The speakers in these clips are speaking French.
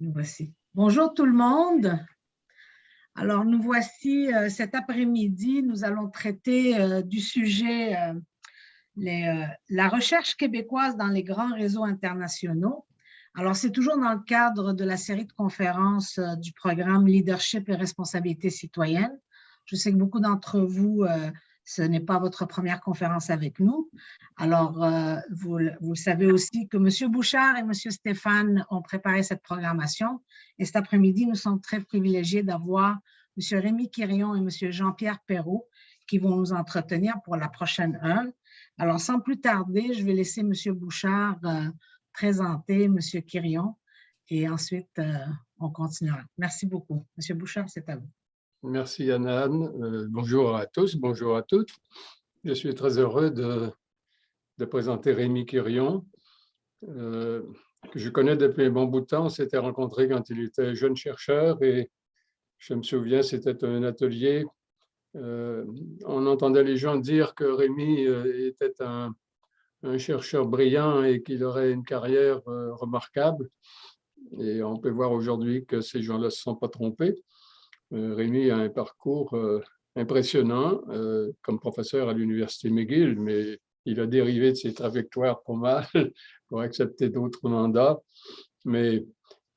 Nous voici. Bonjour tout le monde. Alors, nous voici cet après-midi. Nous allons traiter du sujet la recherche québécoise dans les grands réseaux internationaux. Alors, c'est toujours dans le cadre de la série de conférences du programme Leadership et responsabilité citoyenne. Je sais que beaucoup d'entre vous, ce n'est pas votre première conférence avec nous. Alors, vous savez aussi que M. Bouchard et M. Stéphane ont préparé cette programmation. Et cet après-midi, nous sommes très privilégiés d'avoir M. Rémi Quirion et M. Jean-Pierre Perrault qui vont nous entretenir pour la prochaine heure. Alors, sans plus tarder, je vais laisser M. Bouchard présenter M. Quirion et ensuite, on continuera. Merci beaucoup. M. Bouchard, c'est à vous. Merci Anne. Bonjour à tous, bonjour à toutes. Je suis très heureux de présenter Rémi Quirion, que je connais depuis un bon bout de temps. On s'était rencontrés quand il était jeune chercheur et je me souviens, c'était un atelier. On entendait les gens dire que Rémi était un chercheur brillant et qu'il aurait une carrière remarquable. Et on peut voir aujourd'hui que ces gens-là ne se sont pas trompés. Rémi a un parcours impressionnant comme professeur à l'Université McGill, mais il a dérivé de ses trajectoires pas mal pour accepter d'autres mandats. Mais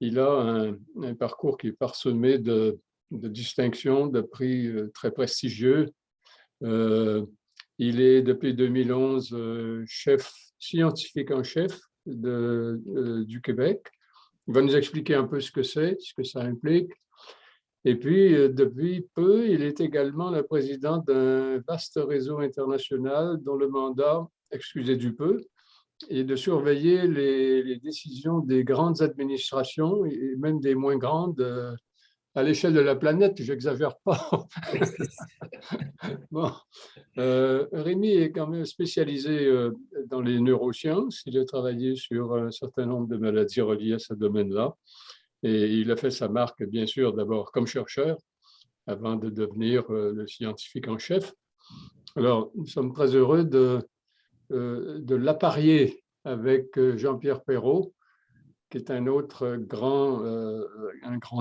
il a un parcours qui est parsemé de distinctions, de prix très prestigieux. Il est depuis 2011 chef scientifique en chef du Québec. Il va nous expliquer un peu ce que c'est, ce que ça implique. Et puis, depuis peu, il est également le président d'un vaste réseau international dont le mandat, excusez du peu, est de surveiller les décisions des grandes administrations et même des moins grandes à l'échelle de la planète. Je n'exagère pas. Bon. Rémi est quand même spécialisé dans les neurosciences. Il a travaillé sur un certain nombre de maladies reliées à ce domaine-là. Et il a fait sa marque, bien sûr, d'abord comme chercheur, avant de devenir le scientifique en chef. Alors, nous sommes très heureux de l'apparier avec Jean-Pierre Perrault, qui est un autre grand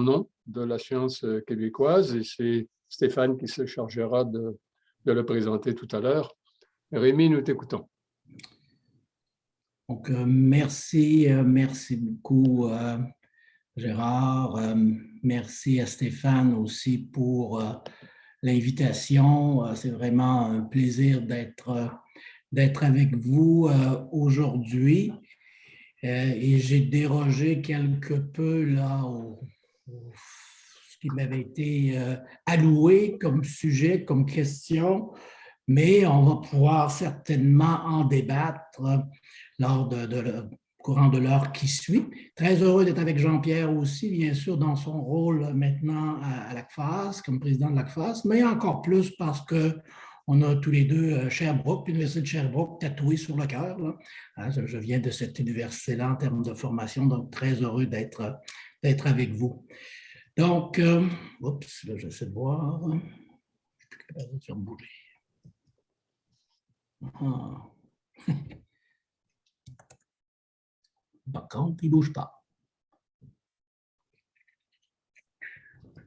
nom de la science québécoise. Et c'est Stéphane qui se chargera de le présenter tout à l'heure. Rémi, nous t'écoutons. Donc, merci beaucoup, Gérard. Merci à Stéphane aussi pour l'invitation. C'est vraiment un plaisir d'être avec vous aujourd'hui. Et j'ai dérogé quelque peu là ce qui m'avait été alloué comme sujet, comme question, mais on va pouvoir certainement en débattre lors courant de l'heure qui suit. Très heureux d'être avec Jean-Pierre aussi, bien sûr, dans son rôle maintenant à l'ACFAS, comme président de l'ACFAS, mais encore plus parce qu'on a tous les deux Sherbrooke, l'Université de Sherbrooke, tatoué sur le cœur. Je viens de cette université-là en termes de formation, donc très heureux d'être avec vous. Donc, oups, là, j'essaie de voir. Je suis plus capable de faire bouger. Par contre, il ne bouge pas. Je ne sais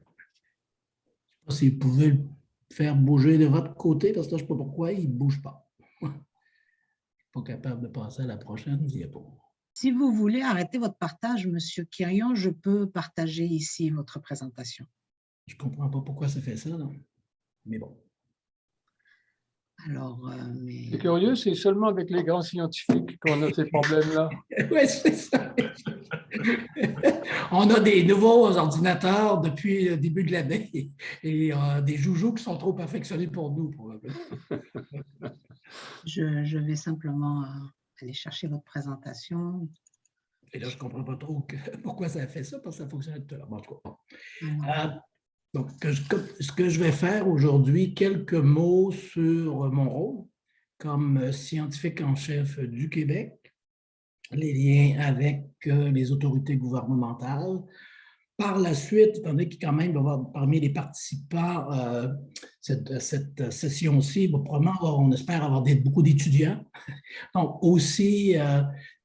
pas si vous pouvez le faire bouger de votre côté, parce que là, je ne sais pas pourquoi il ne bouge pas. Je ne suis pas capable de passer à la prochaine diapo. Si vous voulez arrêter votre partage, M. Quirion, je peux partager ici votre présentation. Je ne comprends pas pourquoi ça fait ça, non? Mais bon. Alors, C'est curieux, c'est seulement avec les grands scientifiques qu'on a ces problèmes-là. Oui, c'est ça. On a des nouveaux ordinateurs depuis le début de l'année et des joujoux qui sont trop perfectionnés pour nous, probablement. Je vais simplement aller chercher votre présentation. Et là, je ne comprends pas trop pourquoi ça a fait ça, parce que ça fonctionnait tout à l'heure. En tout cas. Donc, ce que je vais faire aujourd'hui, quelques mots sur mon rôle comme scientifique en chef du Québec, les liens avec les autorités gouvernementales. Par la suite, étant donné qu'il quand même va y avoir parmi les participants cette session-ci, probablement, on espère avoir beaucoup d'étudiants. Donc, aussi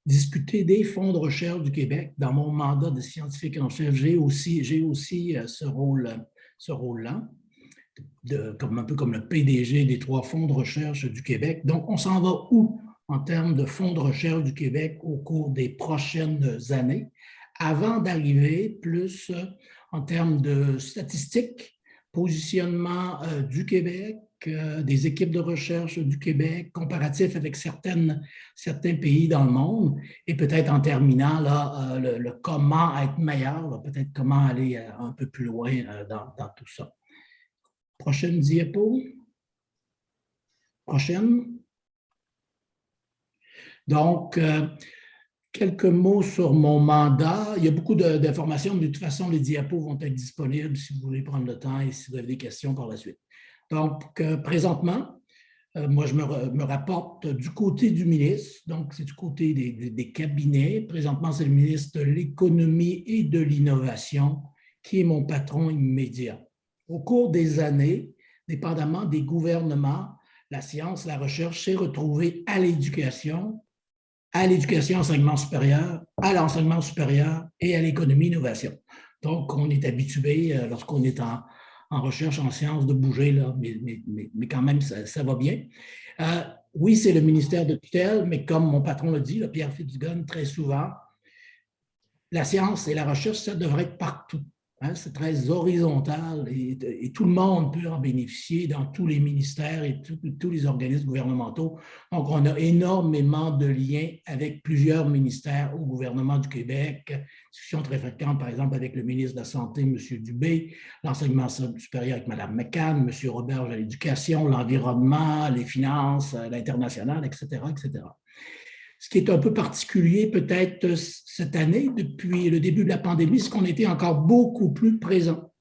discuter des fonds de recherche du Québec. Dans mon mandat de scientifique en chef, j'ai aussi ce rôle-là, un peu comme le PDG des 3 fonds de recherche du Québec. Donc, on s'en va où en termes de fonds de recherche du Québec au cours des prochaines années, avant d'arriver plus en termes de statistiques, positionnement du Québec, des équipes de recherche du Québec, comparatifs avec certains pays dans le monde, et peut-être en terminant là, le comment être meilleur, peut-être comment aller un peu plus loin dans tout ça. Prochaine diapo. Prochaine. Donc, quelques mots sur mon mandat. Il y a beaucoup d'informations, mais de toute façon, les diapos vont être disponibles si vous voulez prendre le temps et si vous avez des questions par la suite. Donc, présentement, moi, je me rapporte du côté du ministre, donc c'est du côté des cabinets. Présentement, c'est le ministre de l'Économie et de l'Innovation qui est mon patron immédiat. Au cours des années, dépendamment des gouvernements, la science, la recherche s'est retrouvée à l'éducation enseignement supérieur, à l'enseignement supérieur et à l'économie-innovation. Donc, on est habitué, lorsqu'on est en recherche en sciences, de bouger, là, mais quand même, ça va bien. Oui, c'est le ministère de tutelle, mais comme mon patron l'a dit, Pierre Fitzgibbon, très souvent, la science et la recherche, ça devrait être partout. Hein, c'est très horizontal et tout le monde peut en bénéficier dans tous les ministères et tous les organismes gouvernementaux. Donc, on a énormément de liens avec plusieurs ministères au gouvernement du Québec. Discussion très fréquente, par exemple, avec le ministre de la Santé, M. Dubé, l'enseignement supérieur avec Mme McCann, M. Roberge à l'éducation, l'environnement, les finances, l'international, etc., etc. Ce qui est un peu particulier peut-être cette année, depuis le début de la pandémie, c'est qu'on était encore beaucoup plus présents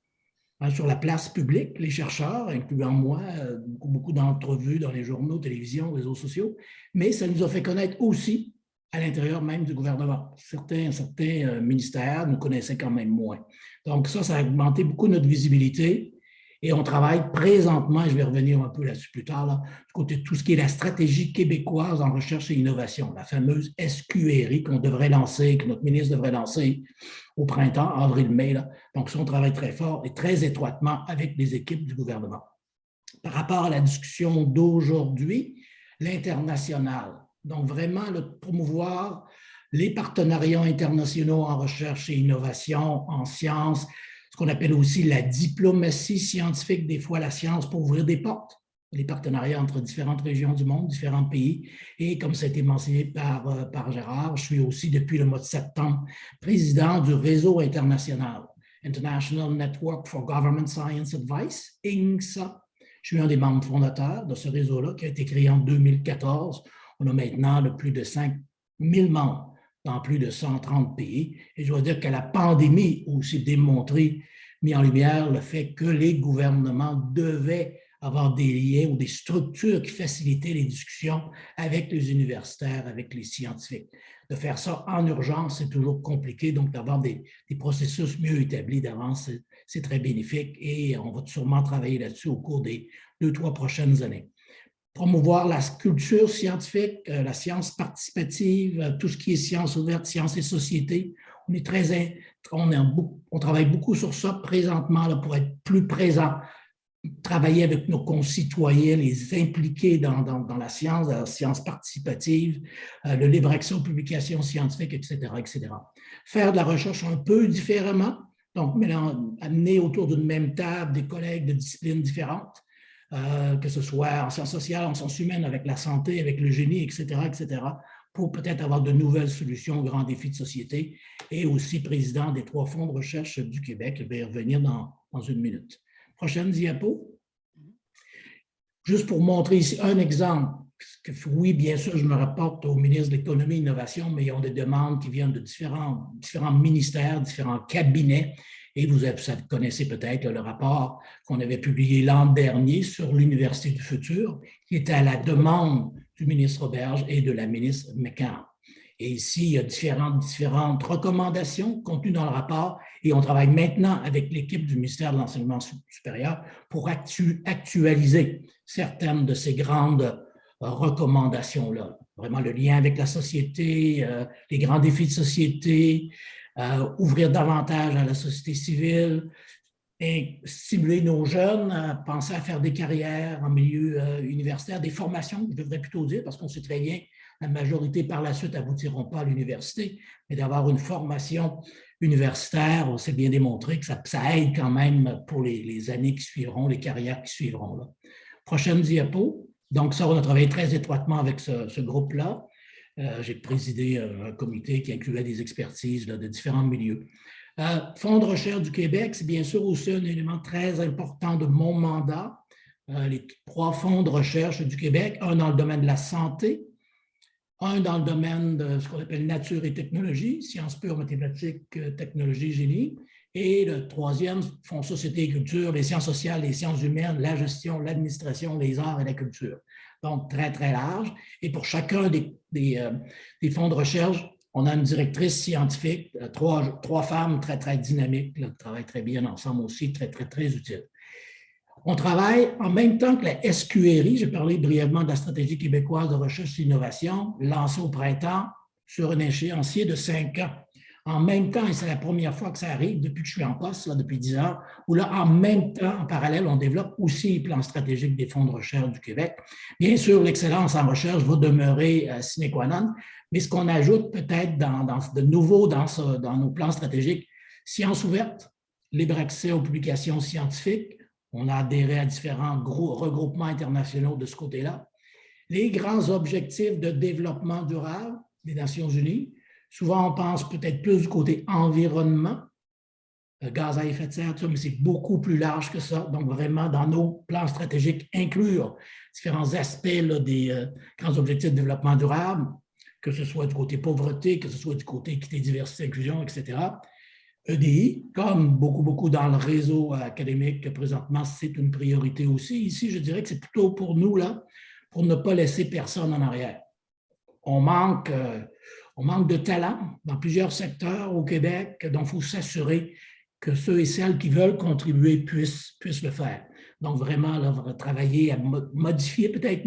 sur la place publique, les chercheurs, incluant moi, beaucoup d'entrevues dans les journaux, télévision, réseaux sociaux, mais ça nous a fait connaître aussi à l'intérieur même du gouvernement. Certains ministères nous connaissaient quand même moins. Donc ça a augmenté beaucoup notre visibilité. Et on travaille présentement, et je vais revenir un peu là-dessus plus tard, du côté de tout ce qui est la stratégie québécoise en recherche et innovation, la fameuse SQRI qu'on devrait lancer, que notre ministre devrait lancer au printemps, avril-mai. Donc, ça, on travaille très fort et très étroitement avec les équipes du gouvernement. Par rapport à la discussion d'aujourd'hui, l'international. Donc, vraiment, promouvoir les partenariats internationaux en recherche et innovation, en sciences, ce qu'on appelle aussi la diplomatie scientifique, des fois la science pour ouvrir des portes, les partenariats entre différentes régions du monde, différents pays. Et comme ça a été mentionné par Gérard, je suis aussi depuis le mois de septembre président du réseau international, International Network for Government Science Advice, INGSA. Je suis un des membres fondateurs de ce réseau-là qui a été créé en 2014. On a maintenant plus de 5000 membres dans plus de 130 pays. Et je dois dire que la pandémie a aussi démontré, mis en lumière le fait que les gouvernements devaient avoir des liens ou des structures qui facilitaient les discussions avec les universitaires, avec les scientifiques. De faire ça en urgence, c'est toujours compliqué, donc d'avoir des processus mieux établis d'avance, c'est très bénéfique et on va sûrement travailler là-dessus au cours des 2-3 prochaines années. Promouvoir la culture scientifique, la science participative, tout ce qui est sciences ouvertes, sciences et société. On travaille beaucoup sur ça présentement là, pour être plus présent, travailler avec nos concitoyens, les impliquer dans la science participative, le libre accès aux publications scientifiques, etc., etc. Faire de la recherche un peu différemment, donc amener autour d'une même table des collègues de disciplines différentes, que ce soit en sciences sociales, en sciences humaines, avec la santé, avec le génie, etc., etc., pour peut-être avoir de nouvelles solutions aux grands défis de société, et aussi président des 3 fonds de recherche du Québec. Je vais y revenir dans une minute. Prochaine diapo. Juste pour montrer ici un exemple. Oui, bien sûr, je me rapporte au ministre de l'Économie et de l'Innovation, mais ils ont des demandes qui viennent de différents ministères, différents cabinets. Et vous connaissez peut-être le rapport qu'on avait publié l'an dernier sur l'Université du futur, qui était à la demande du ministre Roberge et de la ministre McCann. Et ici, il y a différentes recommandations contenues dans le rapport et on travaille maintenant avec l'équipe du ministère de l'Enseignement supérieur pour actualiser certaines de ces grandes recommandations-là. Vraiment le lien avec la société, les grands défis de société, ouvrir davantage à la société civile, et stimuler nos jeunes à penser à faire des carrières en milieu universitaire, des formations, je devrais plutôt dire, parce qu'on sait très bien la majorité par la suite n'aboutiront pas à l'université, mais d'avoir une formation universitaire, on s'est bien démontré que ça aide quand même pour les années qui suivront, les carrières qui suivront. Là. Prochaine diapo. Donc ça, on a travaillé très étroitement avec ce groupe-là. J'ai présidé un comité qui incluait des expertises là, de différents milieux. Fonds de recherche du Québec, c'est bien sûr aussi un élément très important de mon mandat. Les 3 fonds de recherche du Québec, un dans le domaine de la santé, un dans le domaine de ce qu'on appelle nature et technologie, sciences pures, mathématiques, technologie, génie, et le 3e, fonds société et culture, les sciences sociales, les sciences humaines, la gestion, l'administration, les arts et la culture. Donc, très, très large. Et pour chacun des fonds de recherche, on a une directrice scientifique, 3 femmes très, très dynamiques, là, qui travaillent très bien ensemble aussi, très, très, très utiles. On travaille en même temps que la SQRI, j'ai parlé brièvement de la stratégie québécoise de recherche et d'innovation, lancée au printemps sur un échéancier de 5 ans. En même temps, et c'est la première fois que ça arrive depuis que je suis en poste, là, depuis 10 ans, où là, en même temps, en parallèle, on développe aussi les plans stratégiques des fonds de recherche du Québec. Bien sûr, l'excellence en recherche va demeurer sine qua non, mais ce qu'on ajoute peut-être de nouveau dans nos plans stratégiques, sciences ouvertes, libre accès aux publications scientifiques, on a adhéré à différents regroupements internationaux de ce côté-là, les grands objectifs de développement durable des Nations unies. Souvent, on pense peut-être plus du côté environnement, gaz à effet de serre, mais c'est beaucoup plus large que ça. Donc, vraiment, dans nos plans stratégiques, inclure différents aspects là, des grands objectifs de développement durable, que ce soit du côté pauvreté, que ce soit du côté équité, diversité, inclusion, etc. EDI, comme beaucoup dans le réseau académique, présentement, c'est une priorité aussi. Ici, je dirais que c'est plutôt pour nous, là, pour ne pas laisser personne en arrière. On manque de talent dans plusieurs secteurs au Québec, donc il faut s'assurer que ceux et celles qui veulent contribuer puissent le faire. Donc, vraiment, là, on va travailler à modifier peut-être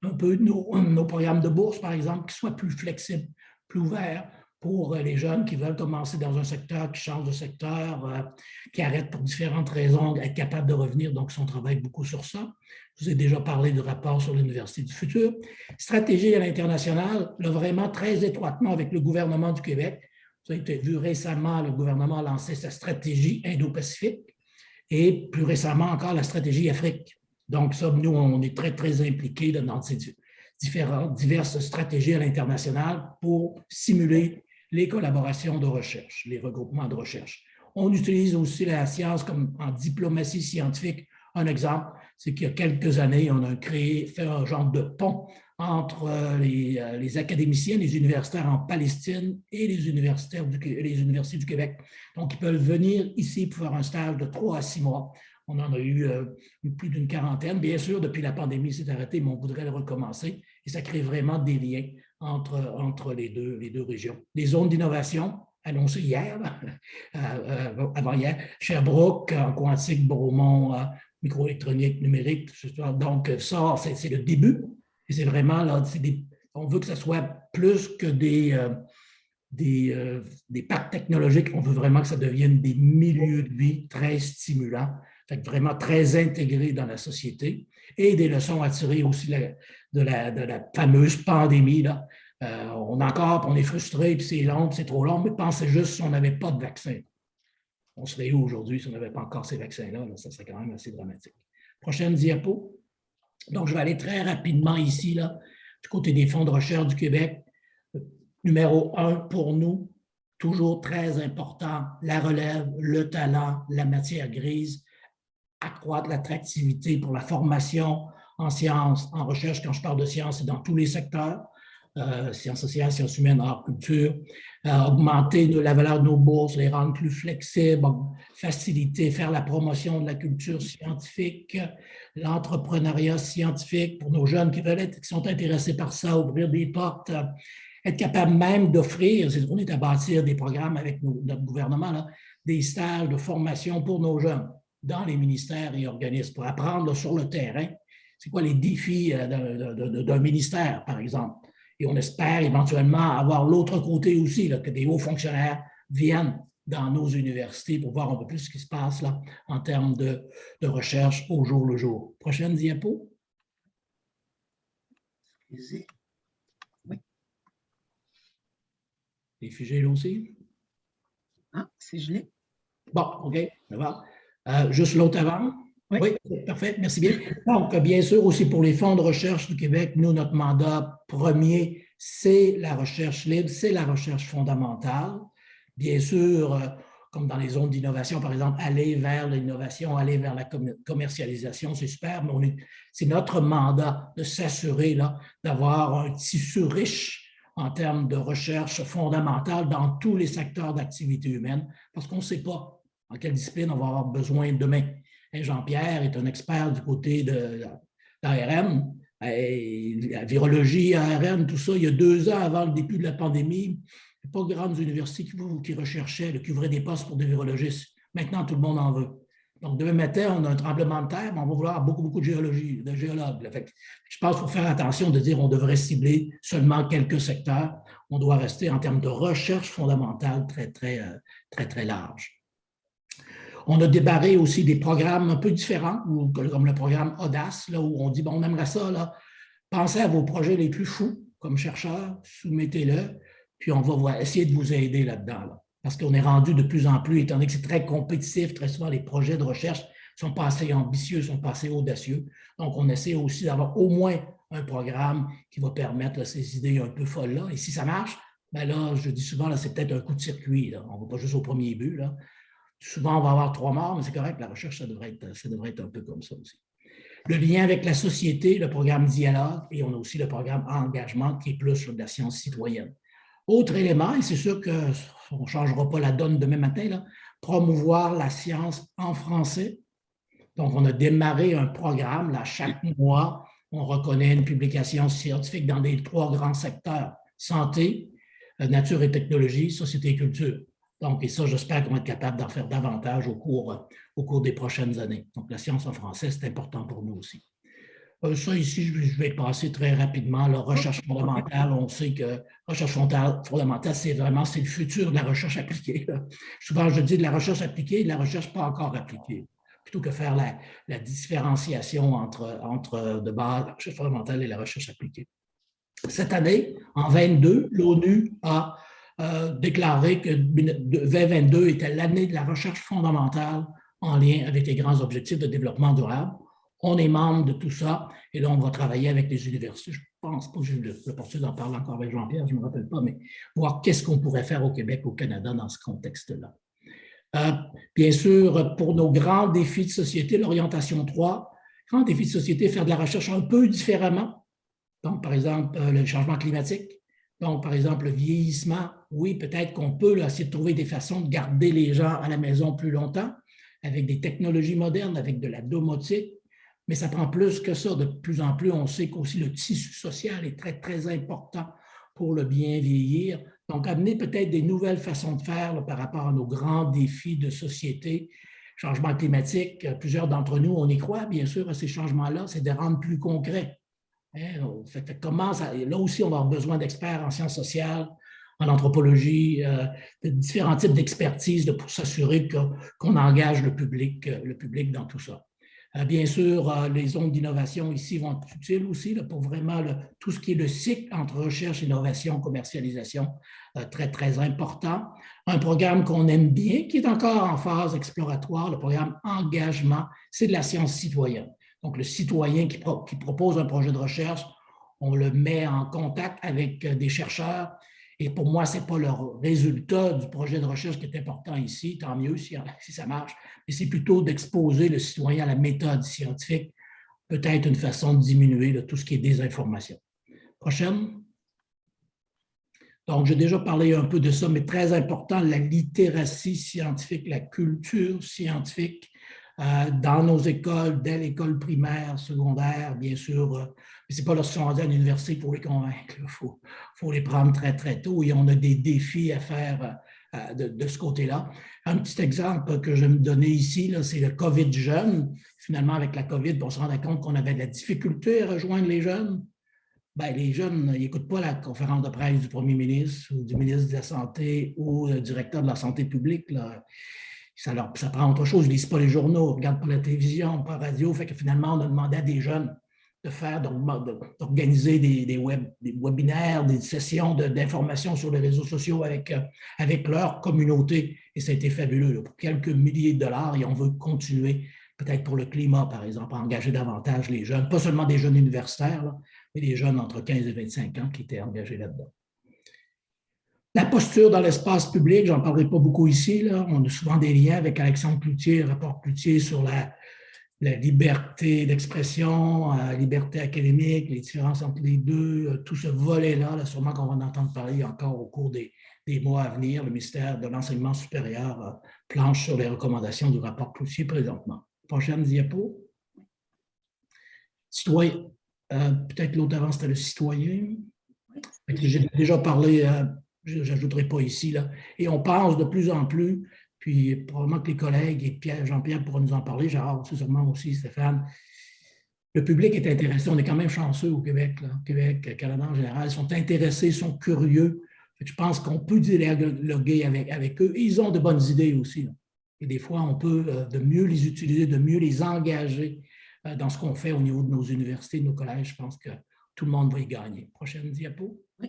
un peu nos programmes de bourse, par exemple, qui soient plus flexibles, plus ouverts pour les jeunes qui veulent commencer dans un secteur, qui changent de secteur, qui arrêtent pour différentes raisons, être capables de revenir. Donc, on travaille beaucoup sur ça. Je vous ai déjà parlé du rapport sur l'Université du futur. Stratégie à l'international, là, vraiment très étroitement avec le gouvernement du Québec. Vous avez vu récemment, le gouvernement a lancé sa stratégie Indo-Pacifique et plus récemment encore la stratégie Afrique. Donc, ça, nous, on est très, très impliqués dans ces diverses stratégies à l'international pour simuler les collaborations de recherche, les regroupements de recherche. On utilise aussi la science comme en diplomatie scientifique. Un exemple, c'est qu'il y a quelques années, on a fait un genre de pont entre les académiciens, les universitaires en Palestine et les universités du Québec. Donc, ils peuvent venir ici pour faire un stage de 3 à 6 mois. On en a eu plus d'une quarantaine. Bien sûr, depuis la pandémie, c'est arrêté, mais on voudrait le recommencer. Et ça crée vraiment des liens entre les deux régions. Les zones d'innovation annoncées hier, avant-hier, Sherbrooke, en quantique, Bromont, microélectronique, numérique. Donc, ça, c'est le début. Et c'est vraiment, là, on veut que ce soit plus que des parcs technologiques. On veut vraiment que ça devienne des milieux de vie très stimulants, fait que vraiment très intégrés dans la société et des leçons à tirer aussi de la fameuse pandémie. Là. On est frustré, puis c'est long, puis c'est trop long, mais pensez juste si on n'avait pas de vaccin. On serait où aujourd'hui si on n'avait pas encore ces vaccins-là? Là, ça serait quand même assez dramatique. Prochaine diapo. Donc, je vais aller très rapidement ici, là, du côté des fonds de recherche du Québec. Numéro 1 pour nous, toujours très important, la relève, le talent, la matière grise, accroître l'attractivité pour la formation en sciences, en recherche. Quand je parle de sciences, c'est dans tous les secteurs, sciences sociales, sciences humaines, arts, culture, augmenter la valeur de nos bourses, les rendre plus flexibles, faciliter, faire la promotion de la culture scientifique, l'entrepreneuriat scientifique pour nos jeunes qui sont intéressés par ça, ouvrir des portes, être capable même d'offrir, c'est qu'on est à bâtir des programmes avec notre gouvernement, là, des stages de formation pour nos jeunes dans les ministères et organismes pour apprendre là, sur le terrain c'est quoi les défis d'un ministère, par exemple. Et on espère éventuellement avoir l'autre côté aussi, là, que des hauts fonctionnaires viennent dans nos universités pour voir un peu plus ce qui se passe là en termes de recherche au jour le jour. Prochaine diapo. Oui. Les figés là aussi? Ah, c'est gelé. Bon, OK, ça va. Juste l'autre avant? Oui. Oui, parfait, merci bien. Donc, bien sûr, aussi pour les fonds de recherche du Québec, nous, notre mandat premier, c'est la recherche libre, c'est la recherche fondamentale. Bien sûr, comme dans les zones d'innovation, par exemple, aller vers l'innovation, aller vers la commercialisation, c'est super, mais c'est notre mandat de s'assurer d'avoir un tissu riche en termes de recherche fondamentale dans tous les secteurs d'activité humaine, parce qu'on ne sait pas en quelle discipline on va avoir besoin demain. Jean-Pierre est un expert du côté de l'ARN, la virologie, ARN, tout ça. Il y a 2 ans, avant le début de la pandémie, il n'y a pas de grandes universités qui recherchaient, qui ouvraient des postes pour des virologistes. Maintenant, tout le monde en veut. Donc, demain matin, on a un tremblement de terre, mais on va vouloir beaucoup de géologues. Fait que je pense qu'il faut faire attention de dire qu'on devrait cibler seulement quelques secteurs. On doit rester en termes de recherche fondamentale très large. On a débarré aussi des programmes un peu différents, comme le programme Audace, là, où on dit, bon, on aimerait ça, là, pensez à vos projets les plus fous comme chercheurs, soumettez-le, puis on va essayer de vous aider là-dedans. Là. Parce qu'on est rendu de plus en plus, étant donné que c'est très compétitif, très souvent les projets de recherche ne sont pas assez ambitieux, ne sont pas assez audacieux. Donc, on essaie aussi d'avoir au moins un programme qui va permettre là, ces idées un peu folles-là. Et si ça marche, ben là, je dis souvent, c'est peut-être un coup de circuit. Là. On ne va pas juste au premier but. Là. Souvent, on va avoir 3 morts, mais c'est correct, la recherche, ça devrait être un peu comme ça aussi. Le lien avec la société, le programme Dialogue, et on a aussi le programme Engagement, qui est plus de la science citoyenne. Autre élément, et c'est sûr qu'on ne changera pas la donne demain matin, là, promouvoir la science en français. Donc, on a démarré un programme, là, chaque mois, on reconnaît une publication scientifique dans les 3 grands secteurs, santé, nature et technologie, société et culture. Donc, et ça, j'espère qu'on va être capable d'en faire davantage au cours des prochaines années. Donc, la science en français, c'est important pour nous aussi. Ça, ici, je vais passer très rapidement. La recherche fondamentale, on sait que recherche fondamentale, c'est le futur de la recherche appliquée. Là. Souvent, je dis de la recherche appliquée et de la recherche pas encore appliquée, plutôt que faire la différenciation entre de base la recherche fondamentale et la recherche appliquée. Cette année, en 2022, l'ONU a déclaré que 2022 était l'année de la recherche fondamentale en lien avec les grands objectifs de développement durable. On est membre de tout ça et là, on va travailler avec les universités. Je ne pense pas que j'ai eu l'opportunité d'en parler encore avec Jean-Pierre, je ne me rappelle pas, mais voir qu'est-ce qu'on pourrait faire au Québec, au Canada dans ce contexte-là. Bien sûr, pour nos grands défis de société, l'orientation 3, grand défi de société, faire de la recherche un peu différemment. Donc, par exemple, le changement climatique. Donc, par exemple, le vieillissement. Oui, peut-être qu'on peut là, essayer de trouver des façons de garder les gens à la maison plus longtemps avec des technologies modernes, avec de la domotique. Mais ça prend plus que ça. De plus en plus, on sait qu'aussi le tissu social est très important pour le bien vieillir. Donc, amener peut-être des nouvelles façons de faire là, par rapport à nos grands défis de société. Changement climatique, plusieurs d'entre nous, on y croit, bien sûr, à ces changements-là, c'est de rendre plus concret. Là aussi, on va avoir besoin d'experts en sciences sociales, en anthropologie, de différents types d'expertise pour s'assurer qu'on engage le public dans tout ça. Bien sûr, les zones d'innovation ici vont être utiles aussi là, pour vraiment tout ce qui est le cycle entre recherche, innovation, commercialisation, très important. Un programme qu'on aime bien, qui est encore en phase exploratoire, le programme Engagement, c'est de la science citoyenne. Donc, le citoyen qui propose un projet de recherche, on le met en contact avec des chercheurs. Et pour moi, ce n'est pas le résultat du projet de recherche qui est important ici, tant mieux si ça marche, mais c'est plutôt d'exposer le citoyen à la méthode scientifique, peut-être une façon de diminuer tout ce qui est désinformation. Prochaine. Donc, j'ai déjà parlé un peu de ça, mais très important, la littératie scientifique, la culture scientifique dans nos écoles, dès l'école primaire, secondaire, bien sûr. Mais ce n'est pas lorsqu'ils sont rendus à l'université pour les convaincre. Il faut les prendre très tôt et on a des défis à faire de ce côté-là. Un petit exemple que je vais me donner ici, c'est le COVID jeune. Finalement, avec la COVID, on se rendait compte qu'on avait de la difficulté à rejoindre les jeunes. Bien, les jeunes, ils n'écoutent pas la conférence de presse du premier ministre ou du ministre de la Santé ou du directeur de la santé publique. Là. Ça prend autre chose. Ils ne lisent pas les journaux, ils ne regardent pas la télévision, pas la radio. Fait que finalement, on a demandé à des jeunes d'organiser des webinaires, des sessions d'information sur les réseaux sociaux avec leur communauté. Et ça a été fabuleux. Là. Pour quelques milliers de dollars, et on veut continuer, peut-être pour le climat, par exemple, à engager davantage les jeunes, pas seulement des jeunes universitaires, là, mais des jeunes entre 15 et 25 ans qui étaient engagés là-dedans. La posture dans l'espace public, j'en parlerai pas beaucoup ici. Là. On a souvent des liens avec Alexandre Cloutier, le rapport Cloutier sur la liberté d'expression, la liberté académique, les différences entre les deux, tout ce volet-là, là, sûrement qu'on va en entendre parler encore au cours des mois à venir. Le ministère de l'Enseignement supérieur planche sur les recommandations du rapport Cloutier présentement. Prochaine diapo. Citoyen. Peut-être l'autre avant, c'était le citoyen. J'ai déjà parlé, je n'ajouterai pas ici. Là. Et on pense de plus en plus, puis probablement que les collègues et Jean-Pierre pourront nous en parler, Gérard, sûrement aussi, Stéphane. Le public est intéressé. On est quand même chanceux au Québec. Là. Québec, Canada en général, ils sont intéressés, sont curieux. Je pense qu'on peut dialoguer avec eux. Et ils ont de bonnes idées aussi. Là. Et des fois, on peut de mieux les utiliser, de mieux les engager dans ce qu'on fait au niveau de nos universités, de nos collèges. Je pense que tout le monde va y gagner. Prochaine diapo. Oui.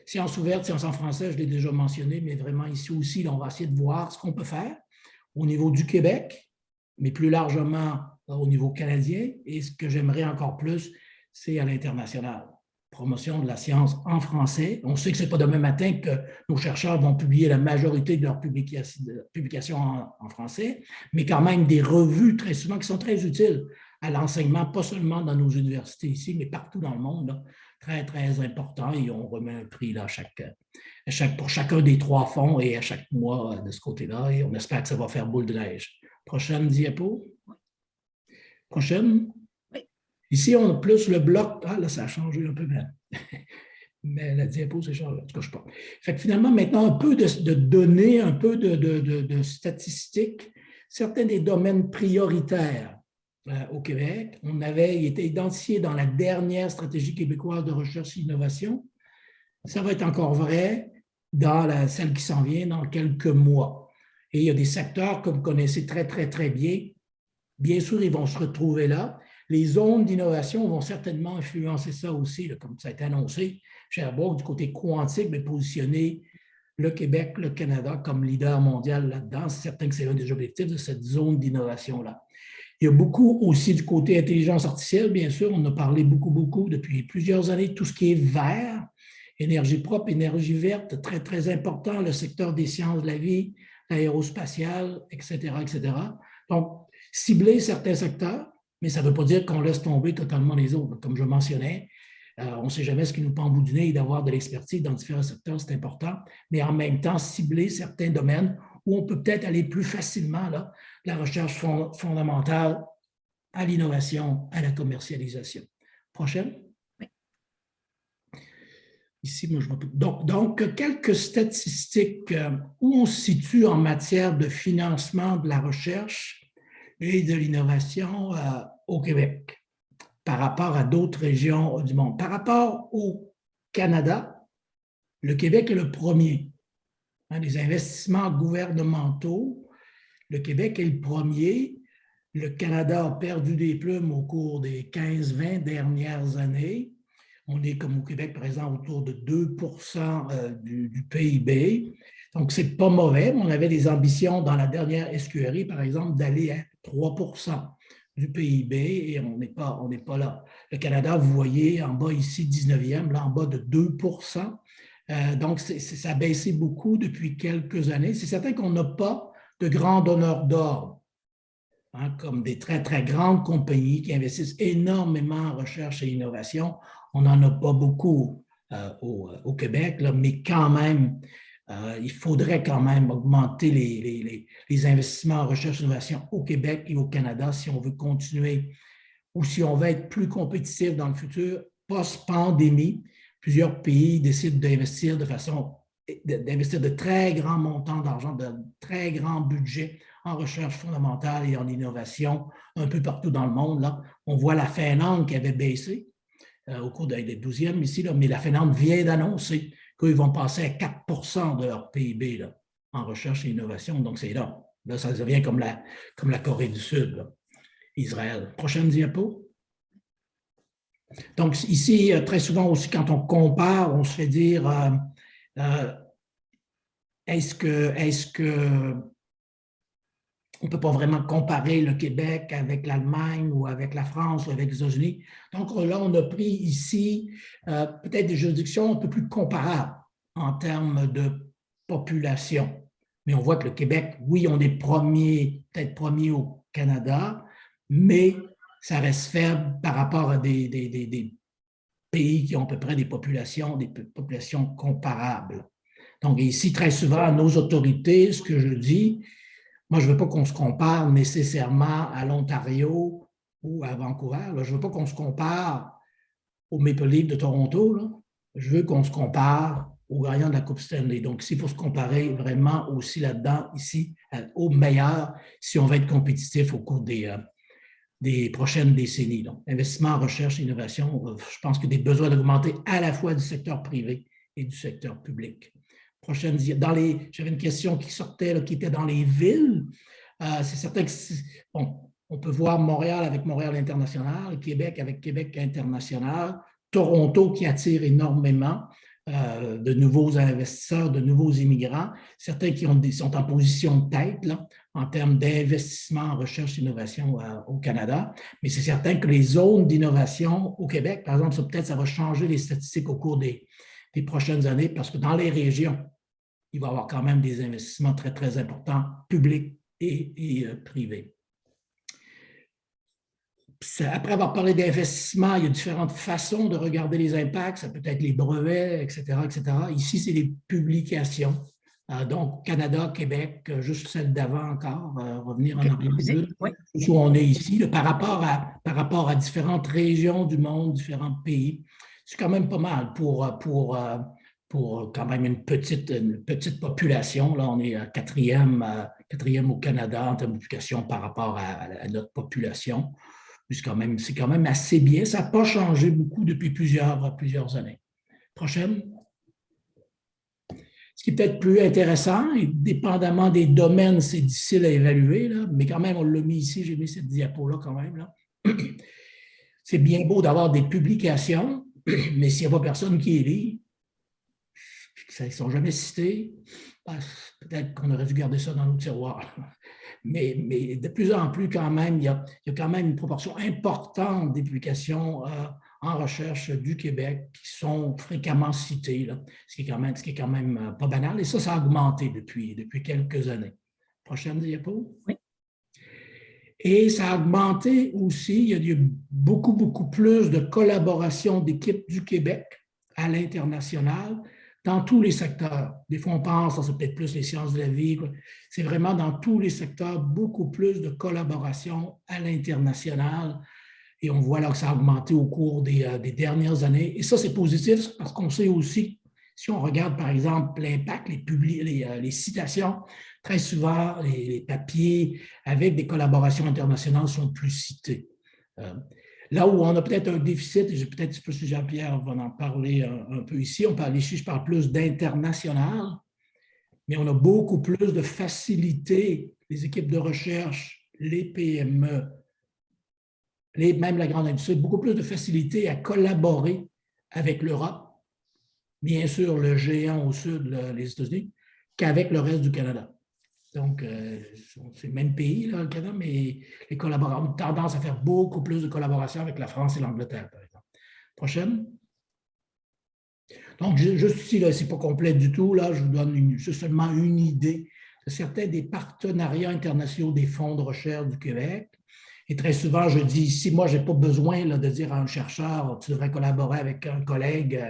Sciences ouvertes, sciences en français, je l'ai déjà mentionné, mais vraiment ici aussi, là, on va essayer de voir ce qu'on peut faire au niveau du Québec, mais plus largement au niveau canadien. Et ce que j'aimerais encore plus, c'est à l'international. Promotion de la science en français. On sait que ce n'est pas demain matin que nos chercheurs vont publier la majorité de leurs publications en français, mais quand même des revues très souvent qui sont très utiles à l'enseignement, pas seulement dans nos universités ici, mais partout dans le monde. Là. Très, très important. Et on remet un prix là, pour chacun des 3 fonds et à chaque mois de ce côté-là. Et on espère que ça va faire boule de neige. Prochaine diapo. Prochaine. Ici, on a plus le bloc. Ah, là, ça a changé un peu, mais la diapo, c'est changé. En tout cas, je ne sais pas. Fait que finalement, maintenant, un peu de données, un peu de statistiques, certains des domaines prioritaires au Québec. On avait été identifié dans la dernière stratégie québécoise de recherche et innovation. Ça va être encore vrai dans celle qui s'en vient dans quelques mois. Et il y a des secteurs que vous connaissez très, très, très bien. Bien sûr, ils vont se retrouver là. Les zones d'innovation vont certainement influencer ça aussi, là, comme ça a été annoncé. Sherbrooke, du côté quantique, mais positionner le Québec, le Canada comme leader mondial là-dedans. C'est certain que c'est l'un des objectifs de cette zone d'innovation-là. Il y a beaucoup aussi du côté intelligence artificielle, bien sûr. On a parlé beaucoup depuis plusieurs années, tout ce qui est vert, énergie propre, énergie verte, très, très important, le secteur des sciences de la vie, l'aérospatiale, etc., etc. Donc, cibler certains secteurs, mais ça ne veut pas dire qu'on laisse tomber totalement les autres. Comme je mentionnais, on ne sait jamais ce qui nous pend au bout du nez et d'avoir de l'expertise dans différents secteurs, c'est important, mais en même temps, cibler certains domaines où on peut peut-être aller plus facilement là, de la recherche fondamentale à l'innovation, à la commercialisation. Prochaine. Oui. Ici, moi, je vois tout. Donc, quelques statistiques où on se situe en matière de financement de la recherche et de l'innovation au Québec par rapport à d'autres régions du monde. Par rapport au Canada, le Québec est le premier. Les investissements gouvernementaux, le Québec est le premier. Le Canada a perdu des plumes au cours des 15-20 dernières années. On est comme au Québec, par exemple, autour de 2 % du PIB. Donc, ce n'est pas mauvais. On avait des ambitions dans la dernière SQRI, par exemple, d'aller à 3 % du PIB et on n'est pas là. Le Canada, vous voyez, en bas ici, 19e, là en bas de 2 %. Donc, ça a baissé beaucoup depuis quelques années. C'est certain qu'on n'a pas de grands donneurs d'ordre, comme des très, très grandes compagnies qui investissent énormément en recherche et innovation. On n'en a pas beaucoup au Québec, là, mais quand même, il faudrait quand même augmenter les investissements en recherche et innovation au Québec et au Canada si on veut continuer ou si on veut être plus compétitif dans le futur post-pandémie. Plusieurs pays décident d'investir de façon d'investir de très grands montants d'argent, de très grands budgets en recherche fondamentale et en innovation un peu partout dans le monde. Là. On voit la Finlande qui avait baissé au cours des 12e ici, là, mais la Finlande vient d'annoncer qu'ils vont passer à 4 % de leur PIB là, en recherche et innovation. Donc, c'est là. Là, ça devient comme la Corée du Sud, là. Israël. Prochaine diapo. Donc, ici, très souvent aussi, quand on compare, on se fait dire est-ce que on ne peut pas vraiment comparer le Québec avec l'Allemagne ou avec la France ou avec les États-Unis. Donc là, on a pris ici peut-être des juridictions un peu plus comparables en termes de population. Mais on voit que le Québec, oui, on est peut-être premier au Canada, mais ça reste faible par rapport à des pays qui ont à peu près des populations comparables. Donc ici, très souvent, nos autorités, ce que je dis, moi, je ne veux pas qu'on se compare nécessairement à l'Ontario ou à Vancouver. Là. Je ne veux pas qu'on se compare au Maple Leaf de Toronto. Là. Je veux qu'on se compare aux gagnants de la Coupe Stanley. Donc, ici, il faut se comparer vraiment aussi là-dedans, ici, au meilleur, si on va être compétitif au cours des prochaines décennies. Donc, investissement en recherche et innovation, je pense qu'il y a des besoins d'augmenter à la fois du secteur privé et du secteur public. Prochaine, j'avais une question qui sortait, là, qui était dans les villes. C'est certain que, on peut voir Montréal avec Montréal International, Québec avec Québec International, Toronto qui attire énormément de nouveaux investisseurs, de nouveaux immigrants, certains qui sont en position de tête là, en termes d'investissement en recherche et innovation au Canada. Mais c'est certain que les zones d'innovation au Québec, par exemple, peut-être ça va changer les statistiques au cours des prochaines années, parce que dans les régions, il va y avoir quand même des investissements très, très importants, publics et privés. Après avoir parlé d'investissement, il y a différentes façons de regarder les impacts. Ça peut être les brevets, etc., etc. Ici, c'est les publications. Donc, Canada, Québec, juste celle d'avant encore, revenir en arrière, où on est ici, là, par rapport à différentes régions du monde, différents pays. C'est quand même pas mal pour quand même une petite population. Là, on est quatrième au Canada en termes de publication par rapport à notre population. C'est quand même assez bien. Ça n'a pas changé beaucoup depuis plusieurs années. Prochaine. Ce qui est peut-être plus intéressant, et dépendamment des domaines, c'est difficile à évaluer, là, mais quand même, on l'a mis ici, j'ai mis cette diapo-là quand même. Là. C'est bien beau d'avoir des publications, mais s'il n'y a pas personne qui les lit, ils ne sont jamais cités, peut-être qu'on aurait dû garder ça dans nos tiroirs. Mais de plus en plus, quand même, il y a quand même une proportion importante des publications en recherche du Québec qui sont fréquemment citées, là, ce qui est quand même pas banal. Et ça a augmenté depuis quelques années. Prochaine diapo. Oui. Et ça a augmenté aussi, il y a eu beaucoup, beaucoup plus de collaboration d'équipes du Québec à l'international, dans tous les secteurs. Des fois, on pense, c'est peut-être plus les sciences de la vie. C'est vraiment dans tous les secteurs, beaucoup plus de collaboration à l'international. Et on voit là que ça a augmenté au cours des dernières années. Et ça, c'est positif parce qu'on sait aussi, si on regarde par exemple l'impact, les citations, très souvent, les papiers avec des collaborations internationales sont plus cités. Là où on a peut-être un déficit, et peut-être que Jean-Pierre va en parler un peu ici, je parle plus d'international, mais on a beaucoup plus de facilité, les équipes de recherche, les PME, même la grande industrie, beaucoup plus de facilité à collaborer avec l'Europe, bien sûr le géant au sud, les États-Unis, qu'avec le reste du Canada. Donc, c'est le même pays, là, le Canada, mais les collaborateurs ont tendance à faire beaucoup plus de collaboration avec la France et l'Angleterre, par exemple. Prochaine. Donc, juste ici, ce n'est pas complet du tout. Là, je vous donne seulement une idée de certains des partenariats internationaux des fonds de recherche du Québec. Et très souvent, je dis ici, moi, je n'ai pas besoin là, de dire à un chercheur, tu devrais collaborer avec un collègue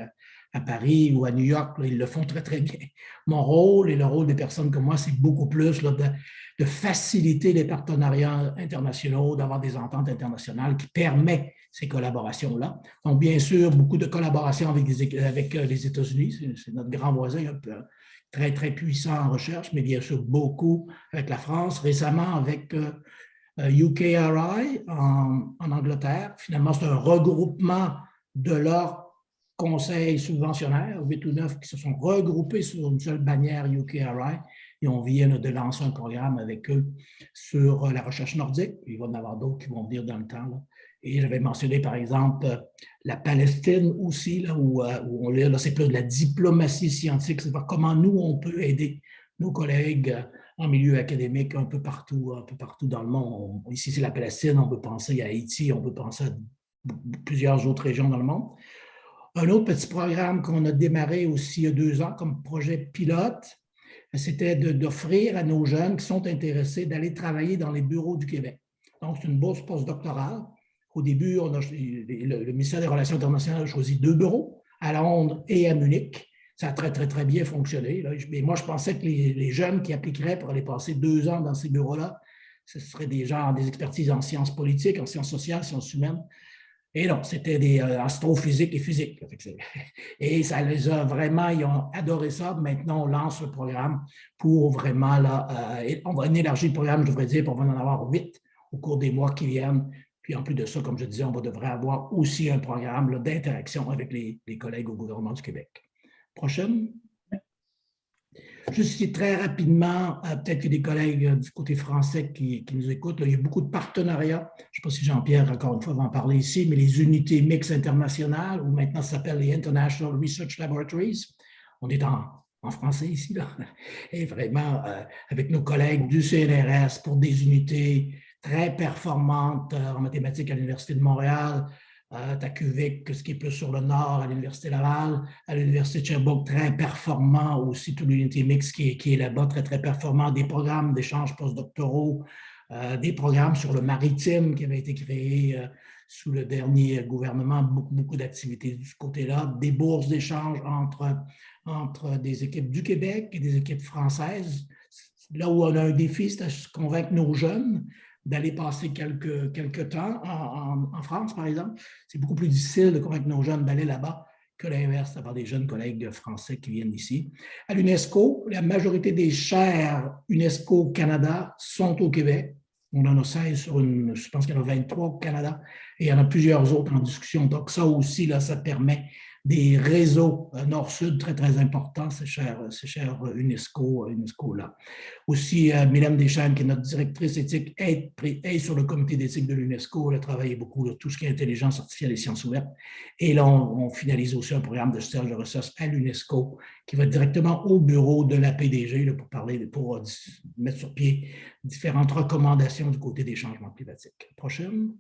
à Paris ou à New York, là, ils le font très, très bien. Mon rôle et le rôle des personnes comme moi, c'est beaucoup plus là, de faciliter les partenariats internationaux, d'avoir des ententes internationales qui permettent ces collaborations-là. Donc, bien sûr, beaucoup de collaborations avec les États-Unis, c'est notre grand voisin un peu, très, très puissant en recherche, mais bien sûr beaucoup avec la France, récemment avec UKRI en Angleterre. Finalement, c'est un regroupement de leurs conseils subventionnaires, 8 ou 9 qui se sont regroupés sur une seule bannière UKRI et on vient de lancer un programme avec eux sur la recherche nordique. Il va y en avoir d'autres qui vont venir dans le temps, là. Et j'avais mentionné, par exemple, la Palestine aussi, là, où on là, c'est plus de la diplomatie scientifique, c'est voir comment nous, on peut aider nos collègues en milieu académique un peu partout dans le monde. Ici, c'est la Palestine, on peut penser à Haïti, on peut penser à plusieurs autres régions dans le monde. Un autre petit programme qu'on a démarré aussi il y a 2 ans comme projet pilote, c'était d'offrir à nos jeunes qui sont intéressés d'aller travailler dans les bureaux du Québec. Donc, c'est une bourse postdoctorale. Au début, le ministère des Relations internationales a choisi 2 bureaux, à Londres et à Munich. Ça a très, très, très bien fonctionné. Mais moi, je pensais que les jeunes qui appliqueraient pour aller passer 2 ans dans ces bureaux-là, ce seraient des gens, des expertises en sciences politiques, en sciences sociales, sciences humaines. Et non, c'était des astrophysiques et physiques. Et ça les a vraiment, ils ont adoré ça. Maintenant, on lance le programme pour vraiment, là, on va élargir le programme, je devrais dire, pour on va en avoir 8 au cours des mois qui viennent. Puis en plus de ça, comme je disais, on devrait avoir aussi un programme d'interaction avec les collègues au gouvernement du Québec. Prochaine. Juste très rapidement, peut-être que des collègues du côté français qui nous écoutent, là, il y a beaucoup de partenariats. Je ne sais pas si Jean-Pierre, encore une fois, va en parler ici, mais les unités mixtes internationales, ou maintenant ça s'appelle les International Research Laboratories. On est en français ici, là. Et vraiment, avec nos collègues du CNRS pour des unités très performantes en mathématiques à l'Université de Montréal, à QVic, ce qui est plus sur le nord, à l'Université Laval, à l'Université de Sherbrooke, très performant aussi, toute l'unité mixte qui est là-bas, très, très performant, des programmes d'échange postdoctoraux, des programmes sur le maritime qui avaient été créés sous le dernier gouvernement, beaucoup d'activités de ce côté-là, des bourses d'échange entre des équipes du Québec et des équipes françaises. Là où on a un défi, c'est à convaincre nos jeunes d'aller passer quelques temps en France, par exemple. C'est beaucoup plus difficile de convaincre nos jeunes d'aller là-bas que l'inverse, d'avoir des jeunes collègues français qui viennent ici. À l'UNESCO, la majorité des chaires UNESCO Canada sont au Québec. On en a 16 je pense qu'il y en a 23 au Canada, et il y en a plusieurs autres en discussion. Donc ça aussi, là, ça permet des réseaux nord-sud très, très importants, ces chers UNESCO-là. Aussi, Mylène Deschamps, qui est notre directrice éthique, est sur le comité d'éthique de l'UNESCO. Elle a travaillé beaucoup sur tout ce qui est intelligence artificielle et sciences ouvertes. Et là, on finalise aussi un programme de stage de recherche à l'UNESCO qui va directement au bureau de la PDG là, pour mettre sur pied différentes recommandations du côté des changements climatiques. Prochaine.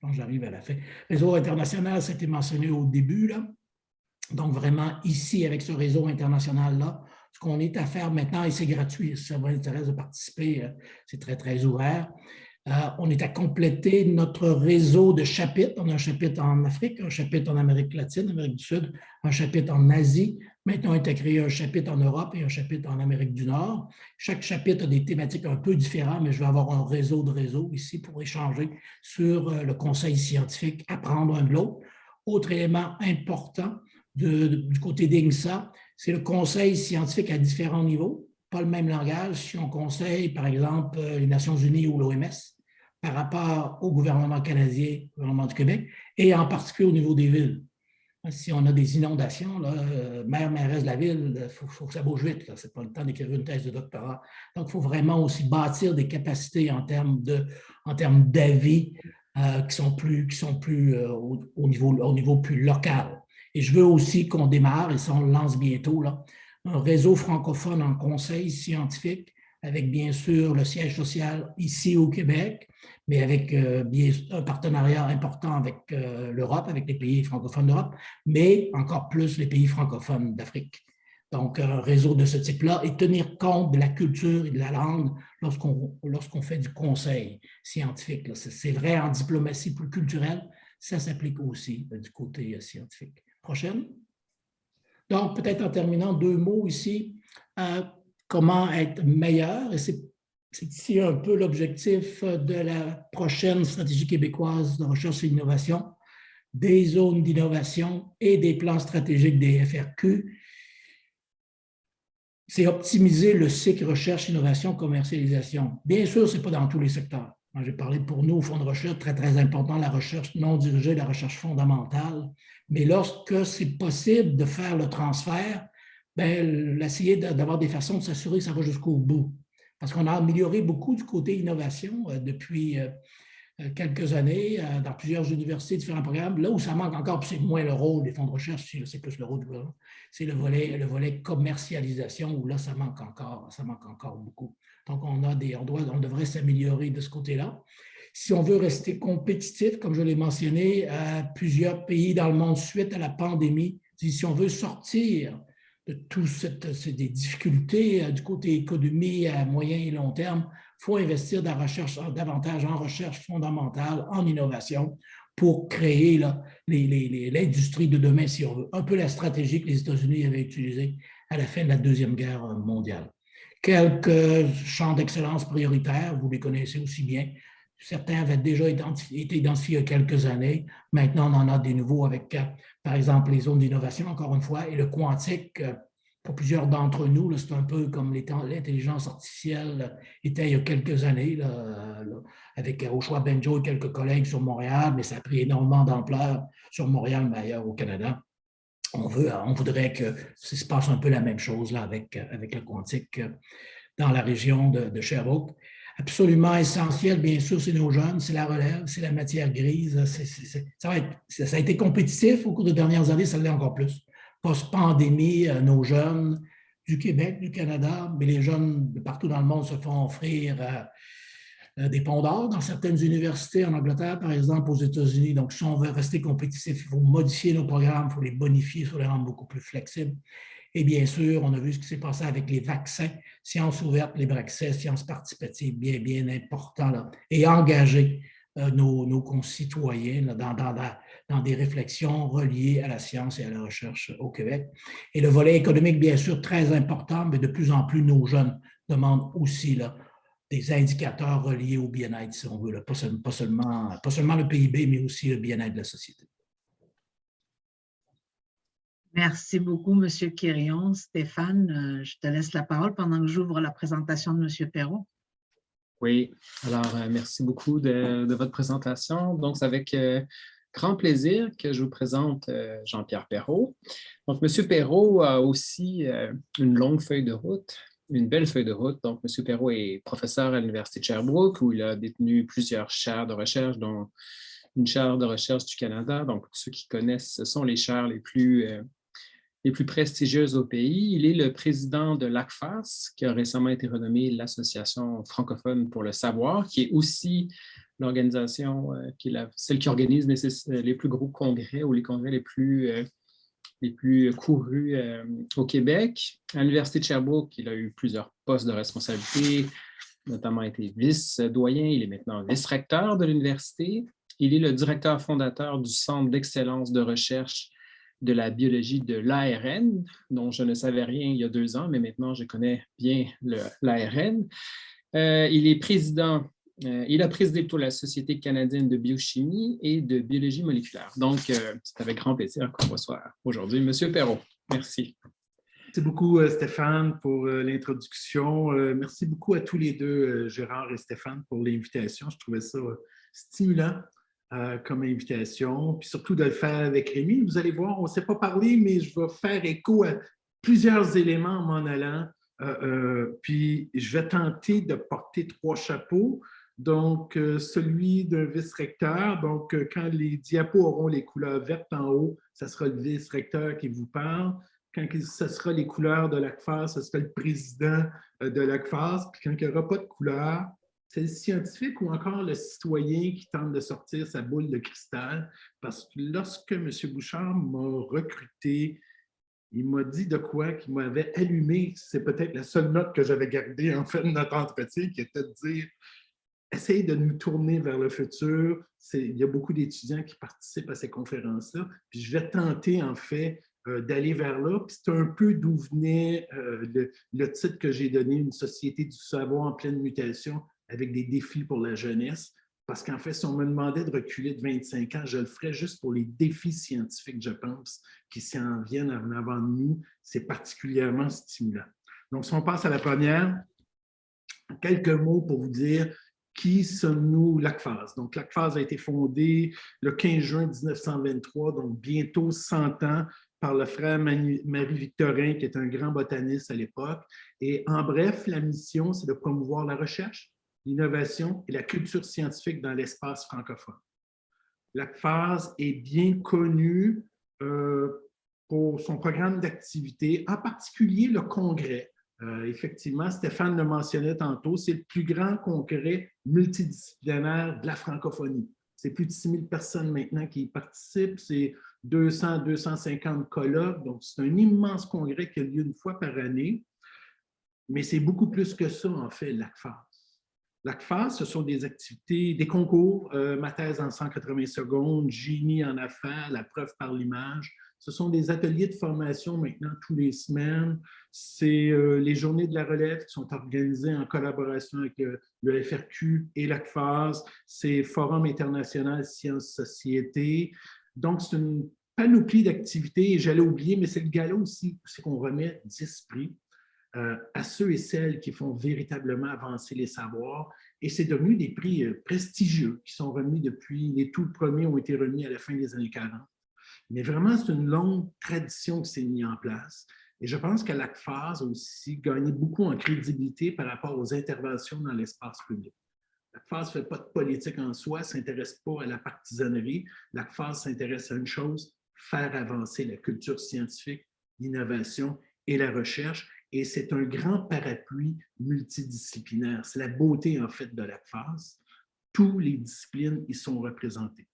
Je pense que j'arrive à la fin. Réseau international, ça a été mentionné au début, là. Donc, vraiment, ici, avec ce réseau international-là, ce qu'on est à faire maintenant, et c'est gratuit, si ça vous intéresse de participer, c'est très, très ouvert. On est à compléter notre réseau de chapitres. On a un chapitre en Afrique, un chapitre en Amérique latine, Amérique du Sud, un chapitre en Asie. Maintenant, on est à créer un chapitre en Europe et un chapitre en Amérique du Nord. Chaque chapitre a des thématiques un peu différentes, mais je vais avoir un réseau de réseaux ici pour échanger sur le conseil scientifique, apprendre un de l'autre. Autre élément important du côté d'INGSA, c'est le conseil scientifique à différents niveaux. Pas le même langage si on conseille, par exemple, les Nations unies ou l'OMS par rapport au gouvernement canadien, au gouvernement du Québec, et en particulier au niveau des villes. Si on a des inondations, mairesse de la ville, il faut que ça bouge vite. Ce n'est pas le temps d'écrire une thèse de doctorat. Donc, il faut vraiment aussi bâtir des capacités en termes d'avis qui sont plus au niveau plus local. Et je veux aussi qu'on démarre, et ça on le lance bientôt, là, un réseau francophone en conseil scientifique avec bien sûr le siège social ici au Québec, mais avec un partenariat important avec l'Europe, avec les pays francophones d'Europe, mais encore plus les pays francophones d'Afrique. Donc, un réseau de ce type-là et tenir compte de la culture et de la langue lorsqu'on fait du conseil scientifique. C'est vrai en diplomatie plus culturelle, ça s'applique aussi du côté scientifique. Prochaine. Donc, peut-être en terminant, 2 mots ici. Comment être meilleur, et c'est ici un peu l'objectif de la prochaine stratégie québécoise de recherche et d'innovation, des zones d'innovation et des plans stratégiques des FRQ. c'est optimiser le cycle recherche, innovation, commercialisation. Bien sûr, ce n'est pas dans tous les secteurs. J'ai parlé pour nous au fonds de recherche, très, très important, la recherche non dirigée, la recherche fondamentale. Mais lorsque c'est possible de faire le transfert, ben, essayer d'avoir des façons de s'assurer que ça va jusqu'au bout. Parce qu'on a amélioré beaucoup du côté innovation depuis quelques années dans plusieurs universités, différents programmes. Là où ça manque encore, c'est moins le rôle des fonds de recherche, c'est plus le rôle du gouvernement, c'est le volet commercialisation où là, ça manque encore beaucoup. Donc, on devrait s'améliorer de ce côté-là. Si on veut rester compétitif, comme je l'ai mentionné, plusieurs pays dans le monde suite à la pandémie, si on veut sortir de toutes ces difficultés du côté économie à moyen et long terme, il faut investir davantage en recherche fondamentale, en innovation, pour créer l'industrie de demain, si on veut. Un peu la stratégie que les États-Unis avaient utilisée à la fin de la Deuxième Guerre mondiale. Quelques champs d'excellence prioritaires, vous les connaissez aussi bien. Certains avaient déjà été identifiés il y a quelques années. Maintenant, on en a des nouveaux avec, par exemple, les zones d'innovation, encore une fois, et le quantique. Pour plusieurs d'entre nous, c'est un peu comme l'intelligence artificielle était il y a quelques années, avec Ochoa Benjo et quelques collègues sur Montréal, mais ça a pris énormément d'ampleur sur Montréal, mais ailleurs au Canada. On voudrait que ça se passe un peu la même chose là, avec le quantique dans la région de Sherbrooke. Absolument essentiel, bien sûr, c'est nos jeunes, c'est la relève, c'est la matière grise. Ça a été compétitif au cours des dernières années, ça l'est encore plus. Post-pandémie, nos jeunes du Québec, du Canada, mais les jeunes de partout dans le monde se font offrir des ponts d'or dans certaines universités en Angleterre, par exemple, aux États-Unis. Donc, si on veut rester compétitif, il faut modifier nos programmes, il faut les bonifier, il faut les rendre beaucoup plus flexibles. Et bien sûr, on a vu ce qui s'est passé avec les vaccins, sciences ouvertes, les vaccins, sciences participatives, bien, bien important, là, et engager nos concitoyens là, dans des réflexions reliées à la science et à la recherche au Québec. Et le volet économique, bien sûr, très important, mais de plus en plus, nos jeunes demandent aussi là, des indicateurs reliés au bien-être, si on veut, là, pas seulement le PIB, mais aussi le bien-être de la société. Merci beaucoup, M. Quirion. Stéphane, je te laisse la parole pendant que j'ouvre la présentation de M. Perrault. Oui, alors merci beaucoup de votre présentation. Donc, c'est avec grand plaisir que je vous présente Jean-Pierre Perrault. Donc, M. Perrault a aussi une longue feuille de route, une belle feuille de route. Donc, M. Perrault est professeur à l'Université de Sherbrooke où il a détenu plusieurs chaires de recherche, dont une chaire de recherche du Canada. Donc, pour ceux qui connaissent, ce sont les chaires les plus prestigieuses au pays. Il est le président de l'ACFAS, qui a récemment été renommée l'Association francophone pour le savoir, qui est aussi l'organisation, celle qui organise les plus gros congrès ou les congrès les plus courus au Québec. À l'Université de Sherbrooke, il a eu plusieurs postes de responsabilité, notamment été vice-doyen. Il est maintenant vice-recteur de l'université. Il est le directeur fondateur du Centre d'excellence de recherche de la biologie de l'ARN, dont je ne savais rien il y a 2 ans, mais maintenant je connais bien l'ARN. Il a présidé plutôt la Société canadienne de biochimie et de biologie moléculaire. Donc, c'est avec grand plaisir qu'on reçoit aujourd'hui M. Perrault. Merci. Merci beaucoup, Stéphane, pour l'introduction. Merci beaucoup à tous les deux, Gérard et Stéphane, pour l'invitation. Je trouvais ça stimulant comme invitation, puis surtout de le faire avec Rémi. Vous allez voir, on ne s'est pas parlé, mais je vais faire écho à plusieurs éléments en m'en allant. Puis je vais tenter de porter 3 chapeaux. Donc, celui d'un vice-recteur. Donc, quand les diapos auront les couleurs vertes en haut, ce sera le vice-recteur qui vous parle. Quand ce sera les couleurs de l'ACFAS, ce sera le président de l'ACFAS. Puis quand il n'y aura pas de couleur, c'est le scientifique ou encore le citoyen qui tente de sortir sa boule de cristal. Parce que lorsque M. Bouchard m'a recruté, il m'a dit de quoi qui m'avait allumé. C'est peut-être la seule note que j'avais gardée en fait de notre entretien, qui était de dire « Essaye de nous tourner vers le futur ». Il y a beaucoup d'étudiants qui participent à ces conférences-là. Puis je vais tenter en fait d'aller vers là. Puis c'est un peu d'où venait le titre que j'ai donné, « Une société du savoir en pleine mutation » avec des défis pour la jeunesse. Parce qu'en fait, si on me demandait de reculer de 25 ans, je le ferais juste pour les défis scientifiques, je pense, qui s'en viennent en avant de nous. C'est particulièrement stimulant. Donc, si on passe à la première, quelques mots pour vous dire qui sommes-nous, l'ACFAS. Donc, l'ACFAS a été fondée le 15 juin 1923, donc bientôt 100 ans, par le frère Marie-Victorin, qui est un grand botaniste à l'époque. Et en bref, la mission, c'est de promouvoir la recherche, l'innovation et la culture scientifique dans l'espace francophone. L'ACFAS est bien connue pour son programme d'activité, en particulier le congrès. Effectivement, Stéphane le mentionnait tantôt, c'est le plus grand congrès multidisciplinaire de la francophonie. C'est plus de 6 000 personnes maintenant qui y participent, c'est 200-250 colloques, donc c'est un immense congrès qui a lieu une fois par année, mais c'est beaucoup plus que ça, en fait, l'ACFAS. L'ACFAS, ce sont des activités, des concours, ma thèse en 180 secondes, génie en affaires, la preuve par l'image. Ce sont des ateliers de formation maintenant tous les semaines. C'est les journées de la relève qui sont organisées en collaboration avec le FRQ et l'ACFAS. C'est Forum international Sciences-Société. Donc, c'est une panoplie d'activités. Et j'allais oublier, mais c'est le gala aussi, c'est qu'on remet 10 prix à ceux et celles qui font véritablement avancer les savoirs. Et c'est devenu des prix prestigieux qui sont remis depuis, les tout premiers ont été remis à la fin des années 40. Mais vraiment, c'est une longue tradition qui s'est mise en place. Et je pense que l'ACFAS a aussi gagné beaucoup en crédibilité par rapport aux interventions dans l'espace public. L'ACFAS ne fait pas de politique en soi, ne s'intéresse pas à la partisanerie. L'ACFAS s'intéresse à une chose, faire avancer la culture scientifique, l'innovation et la recherche. Et c'est un grand parapluie multidisciplinaire. C'est la beauté, en fait, de l'ACFAS. Toutes les disciplines y sont représentées.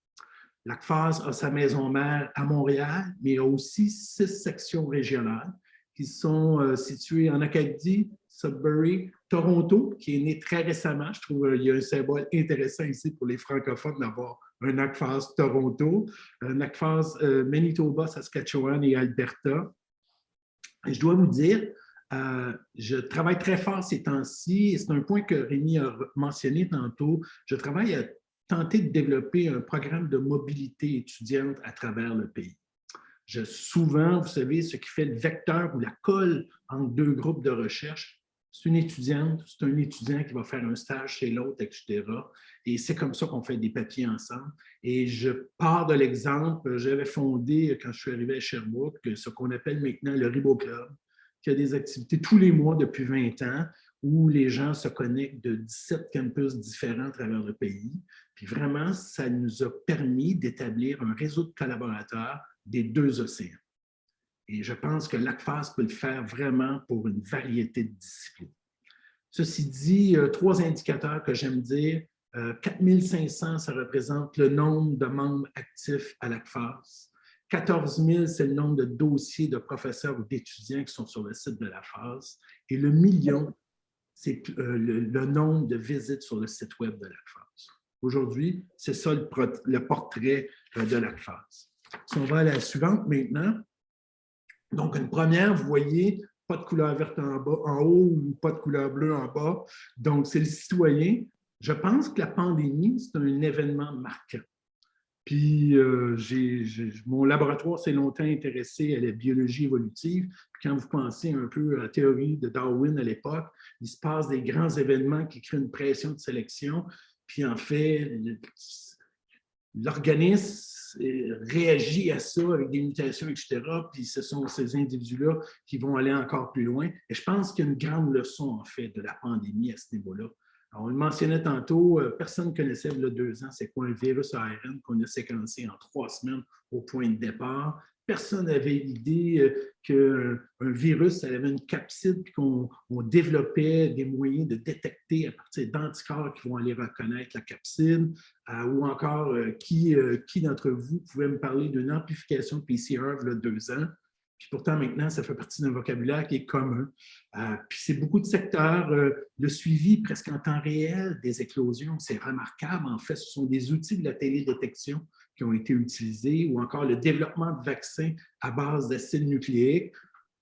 L'ACFAS a sa maison mère à Montréal, mais il y a aussi 6 sections régionales qui sont situées en Acadie, Sudbury, Toronto, qui est né très récemment. Je trouve qu'il y a un symbole intéressant ici pour les francophones d'avoir un ACFAS Toronto, un ACFAS Manitoba, Saskatchewan et Alberta. Et je dois vous dire, je travaille très fort ces temps-ci, et c'est un point que Rémi a mentionné tantôt. Je travaille à tenter de développer un programme de mobilité étudiante à travers le pays. Souvent, vous savez, ce qui fait le vecteur ou la colle entre 2 groupes de recherche, c'est une étudiante, c'est un étudiant qui va faire un stage chez l'autre, etc. Et c'est comme ça qu'on fait des papiers ensemble. Et je pars de l'exemple, j'avais fondé, quand je suis arrivé à Sherbrooke, ce qu'on appelle maintenant le Ribo Club, qui a des activités tous les mois depuis 20 ans, où les gens se connectent de 17 campus différents à travers le pays. Puis vraiment, ça nous a permis d'établir un réseau de collaborateurs des 2 océans. Et je pense que l'ACFAS peut le faire vraiment pour une variété de disciplines. Ceci dit, 3 indicateurs que j'aime dire. 4 500, ça représente le nombre de membres actifs à l'ACFAS. 14 000, c'est le nombre de dossiers de professeurs ou d'étudiants qui sont sur le site de l'ACFAS. Et le million, c'est le nombre de visites sur le site web de l'ACFAS. Aujourd'hui, c'est ça le portrait de l'ACFAS. Si on va à la suivante maintenant, donc une première, vous voyez, pas de couleur verte en bas, en haut ou pas de couleur bleue en bas. Donc, c'est le citoyen. Je pense que la pandémie, c'est un événement marquant. Puis, mon laboratoire s'est longtemps intéressé à la biologie évolutive. Puis quand vous pensez un peu à la théorie de Darwin à l'époque, il se passe des grands événements qui créent une pression de sélection. Puis, en fait, l'organisme réagit à ça avec des mutations, etc. Puis, ce sont ces individus-là qui vont aller encore plus loin. Et je pense qu'il y a une grande leçon, en fait, de la pandémie à ce niveau-là. On le mentionnait tantôt, personne ne connaissait il y a 2 ans c'est quoi un virus ARN qu'on a séquencé en 3 semaines au point de départ. Personne n'avait l'idée qu'un virus, ça avait une capside, puis qu'on développait des moyens de détecter à partir d'anticorps qui vont aller reconnaître la capside, ou encore qui d'entre vous pouvait me parler d'une amplification de PCR il y a 2 ans. Puis pourtant, maintenant, ça fait partie d'un vocabulaire qui est commun. Puis c'est beaucoup de secteurs. Le suivi presque en temps réel des éclosions, c'est remarquable. En fait, ce sont des outils de la télédétection qui ont été utilisés, ou encore le développement de vaccins à base d'acide nucléique.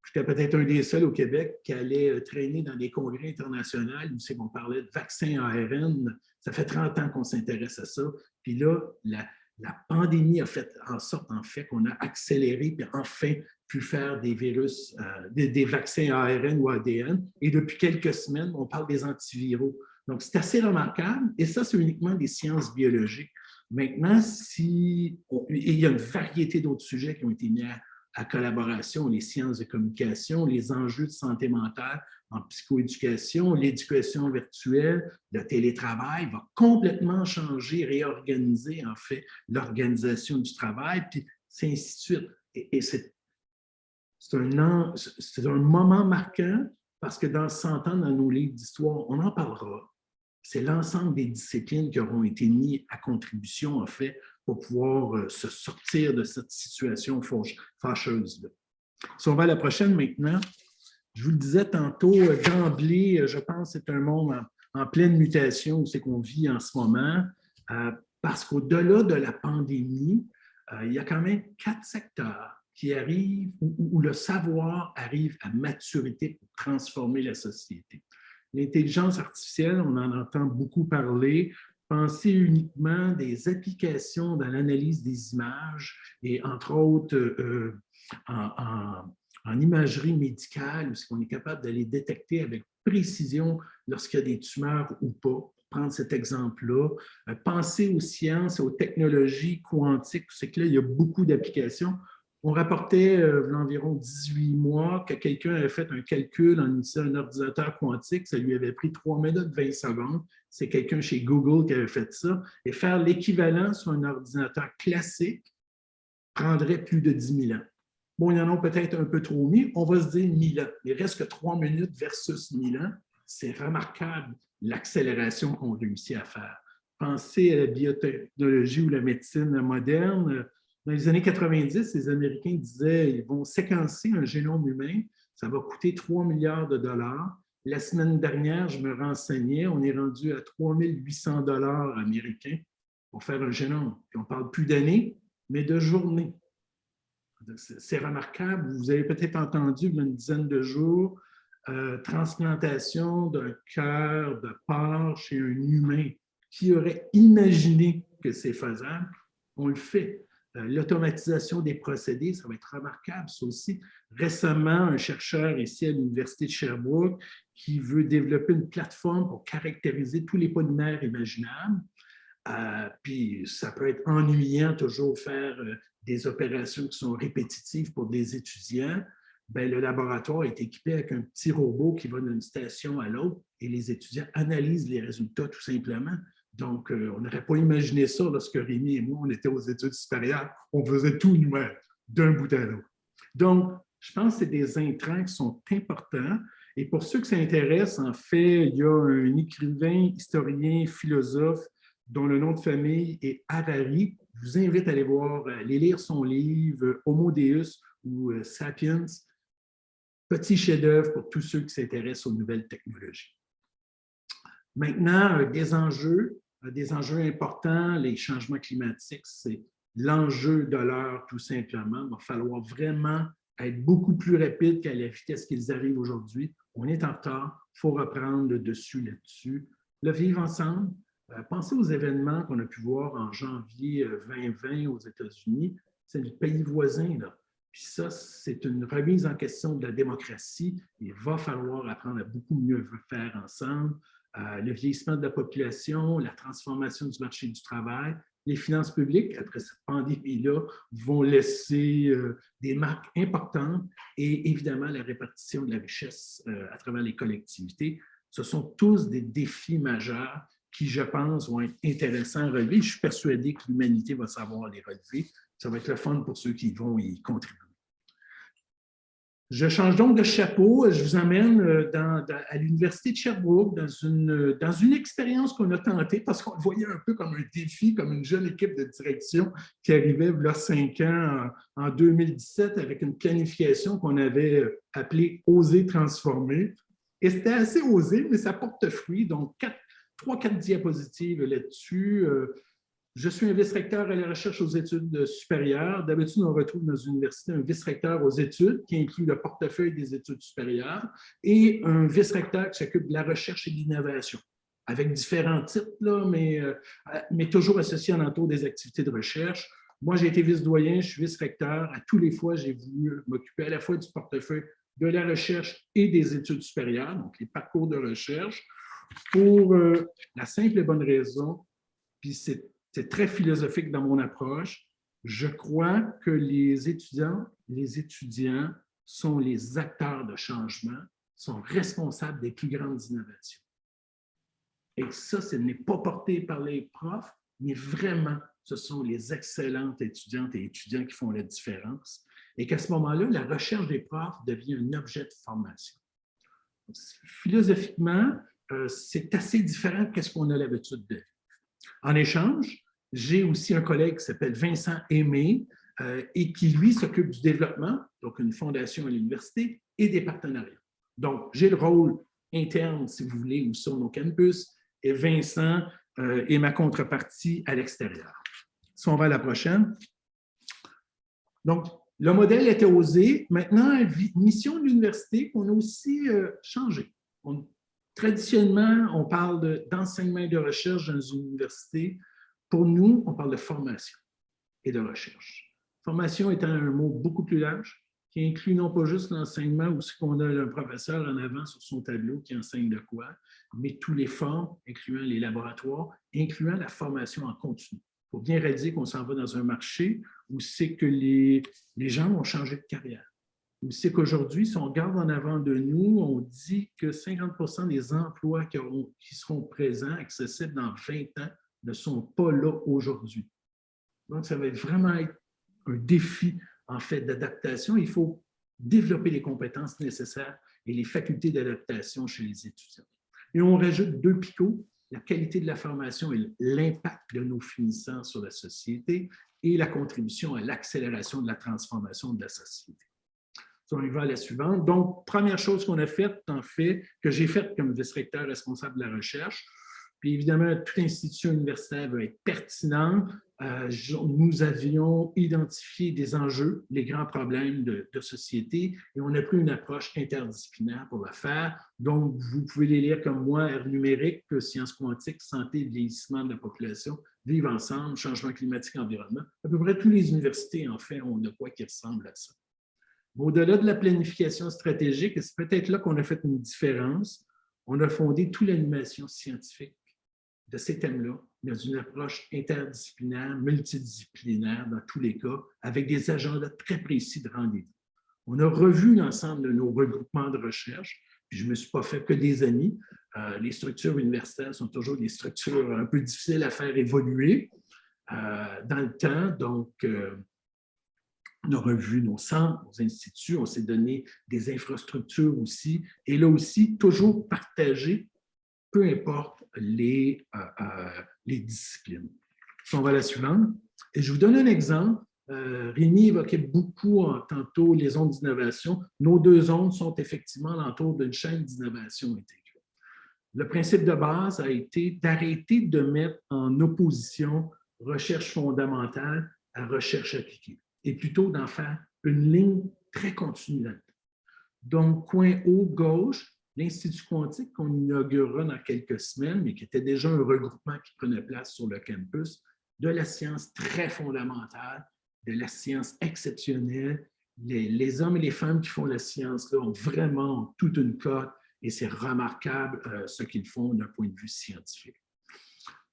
J'étais peut-être un des seuls au Québec qui allait traîner dans des congrès internationaux où c'est qu'on parlait de vaccins ARN. Ça fait 30 ans qu'on s'intéresse à ça. Puis là, la pandémie a fait en sorte, en fait, qu'on a accéléré puis enfin pu faire des virus, des vaccins ARN ou ADN. Et depuis quelques semaines, on parle des antiviraux. Donc, c'est assez remarquable. Et ça, c'est uniquement des sciences biologiques. Maintenant, il y a une variété d'autres sujets qui ont été mis à collaboration, les sciences de communication, les enjeux de santé mentale en psychoéducation, l'éducation virtuelle, le télétravail va complètement changer, réorganiser en fait l'organisation du travail, puis c'est ainsi de suite. Et c'est un moment marquant parce que dans 100 ans, dans nos livres d'histoire, on en parlera. C'est l'ensemble des disciplines qui auront été mises à contribution, en fait, pour pouvoir se sortir de cette situation fâcheuse. Si on va à la prochaine maintenant, je vous le disais tantôt, d'emblée, je pense que c'est un monde en pleine mutation où c'est qu'on vit en ce moment, parce qu'au-delà de la pandémie, il y a quand même 4 secteurs qui arrivent, où le savoir arrive à maturité pour transformer la société. L'intelligence artificielle, on en entend beaucoup parler. Pensez uniquement des applications dans l'analyse des images et entre autres en imagerie médicale, où on est capable d'aller détecter avec précision lorsqu'il y a des tumeurs ou pas. Pour prendre cet exemple-là. Pensez aux sciences et aux technologies quantiques, c'est que là, il y a beaucoup d'applications. On rapportait il y a environ 18 mois que quelqu'un avait fait un calcul en utilisant un ordinateur quantique. Ça lui avait pris 3 minutes 20 secondes. C'est quelqu'un chez Google qui avait fait ça. Et faire l'équivalent sur un ordinateur classique prendrait plus de 10 000 ans. Bon, il y en a peut-être un peu trop mis. On va se dire 1000 ans. Il reste que 3 minutes versus 1000 ans. C'est remarquable l'accélération qu'on réussit à faire. Pensez à la biotechnologie ou la médecine moderne. Dans les années 90, les Américains disaient qu'ils vont séquencer un génome humain, ça va coûter 3 milliards de dollars. La semaine dernière, je me renseignais, on est rendu à 3 800 dollars américains pour faire un génome. Puis on ne parle plus d'années, mais de journées. C'est remarquable. Vous avez peut-être entendu il y a une dizaine de jours, transplantation d'un cœur de porc chez un humain. Qui aurait imaginé que c'est faisable? On le fait. L'automatisation des procédés, ça va être remarquable, ça aussi. Récemment, un chercheur ici à l'Université de Sherbrooke qui veut développer une plateforme pour caractériser tous les polymères imaginables. Puis ça peut être ennuyant toujours faire des opérations qui sont répétitives pour des étudiants. Bien, le laboratoire est équipé avec un petit robot qui va d'une station à l'autre et les étudiants analysent les résultats tout simplement. Donc, on n'aurait pas imaginé ça lorsque Rémi et moi, on était aux études supérieures. On faisait tout nous-mêmes, d'un bout à l'autre. Donc, je pense que c'est des intrants qui sont importants. Et pour ceux que ça intéresse, en fait, il y a un écrivain, historien, philosophe, dont le nom de famille est Harari. Je vous invite à aller lire son livre « Homo Deus » ou « Sapiens ». Petit chef-d'œuvre pour tous ceux qui s'intéressent aux nouvelles technologies. Maintenant, des enjeux importants, les changements climatiques, c'est l'enjeu de l'heure tout simplement. Il va falloir vraiment être beaucoup plus rapide qu'à la vitesse qu'ils arrivent aujourd'hui. On est en retard, il faut reprendre le dessus là-dessus. Le vivre ensemble, pensez aux événements qu'on a pu voir en janvier 2020 aux États-Unis. C'est le pays voisin, là. Puis ça, c'est une remise en question de la démocratie. Il va falloir apprendre à beaucoup mieux faire ensemble. Le vieillissement de la population, la transformation du marché du travail, les finances publiques, après cette pandémie-là, vont laisser des marques importantes et évidemment la répartition de la richesse à travers les collectivités. Ce sont tous des défis majeurs qui, je pense, vont être intéressants à relever. Je suis persuadé que l'humanité va savoir les relever. Ça va être le fun pour ceux qui vont y contribuer. Je change donc de chapeau. Je vous emmène à l'Université de Sherbrooke dans une expérience qu'on a tentée parce qu'on le voyait un peu comme un défi, comme une jeune équipe de direction qui arrivait il y a 5 ans, en 2017, avec une planification qu'on avait appelée « Oser transformer ». Et c'était assez osé, mais ça porte fruit. Donc, 3-4 diapositives là-dessus. Je suis un vice-recteur à la recherche aux études supérieures. D'habitude, on retrouve dans une université un vice-recteur aux études qui inclut le portefeuille des études supérieures et un vice-recteur qui s'occupe de la recherche et de l'innovation, avec différents titres, là, mais toujours associés en entour des activités de recherche. Moi, j'ai été vice-doyen, je suis vice-recteur. À tous les fois, j'ai voulu m'occuper à la fois du portefeuille de la recherche et des études supérieures, donc les parcours de recherche, pour la simple et bonne raison, puis c'est très philosophique dans mon approche, je crois que les étudiants sont les acteurs de changement, sont responsables des plus grandes innovations. Et ça, ce n'est pas porté par les profs, mais vraiment, ce sont les excellentes étudiantes et étudiants qui font la différence. Et qu'à ce moment-là, la recherche des profs devient un objet de formation. Philosophiquement, c'est assez différent de ce qu'on a l'habitude de vivre. En échange, j'ai aussi un collègue qui s'appelle Vincent Aimé et qui, lui, s'occupe du développement, donc une fondation à l'université, et des partenariats. Donc, j'ai le rôle interne, si vous voulez, ou sur nos campus, et Vincent est ma contrepartie à l'extérieur. Si on va à la prochaine. Donc, le modèle était osé. Maintenant, mission de l'université qu'on a aussi changé. Traditionnellement, on parle d'enseignement et de recherche dans une université. Pour nous, on parle de formation et de recherche. Formation étant un mot beaucoup plus large, qui inclut non pas juste l'enseignement où ce qu'on a un professeur en avant sur son tableau qui enseigne de quoi, mais tous les formes, incluant les laboratoires, incluant la formation en continu. Il faut bien réaliser qu'on s'en va dans un marché où c'est que les gens ont changé de carrière. Où c'est qu'aujourd'hui, si on regarde en avant de nous, on dit que 50% des emplois qui seront présents, accessibles dans 20 ans, ne sont pas là aujourd'hui. Donc, ça va vraiment être un défi, en fait, d'adaptation. Il faut développer les compétences nécessaires et les facultés d'adaptation chez les étudiants. Et on rajoute 2 picots, la qualité de la formation et l'impact de nos finissants sur la société et la contribution à l'accélération de la transformation de la société. Si on y va à la suivante. Donc, première chose qu'on a faite, en fait, que j'ai faite comme vice-recteur responsable de la recherche, puis évidemment, toute institution universitaire va être pertinente. Nous avions identifié des enjeux, les grands problèmes de société, et on a pris une approche interdisciplinaire pour le faire. Donc, vous pouvez les lire comme moi, air numérique, sciences quantiques, santé, vieillissement de la population, vivre ensemble, changement climatique, environnement. À peu près toutes les universités, en fait, ont de quoi qui ressemble à ça. Au-delà de la planification stratégique, c'est peut-être là qu'on a fait une différence. On a fondé toute l'animation scientifique de ces thèmes-là dans une approche interdisciplinaire, multidisciplinaire dans tous les cas, avec des agendas très précis de rendez-vous. On a revu l'ensemble de nos regroupements de recherche, puis je ne me suis pas fait que des amis. Les structures universitaires sont toujours des structures un peu difficiles à faire évoluer dans le temps, donc on a revu nos centres, nos instituts, on s'est donné des infrastructures aussi, et là aussi, toujours partagé, peu importe les disciplines. Si on va à la suivante, et je vous donne un exemple. Rémi évoquait beaucoup tantôt les zones d'innovation. Nos 2 zones sont effectivement l'entour d'une chaîne d'innovation intégrée. Le principe de base a été d'arrêter de mettre en opposition recherche fondamentale à recherche appliquée, et plutôt d'en faire une ligne très continue. Donc, coin haut gauche, l'Institut quantique qu'on inaugurera dans quelques semaines, mais qui était déjà un regroupement qui prenait place sur le campus, de la science très fondamentale, de la science exceptionnelle. Les hommes et les femmes qui font la science là, ont vraiment toute une cote et c'est remarquable ce qu'ils font d'un point de vue scientifique.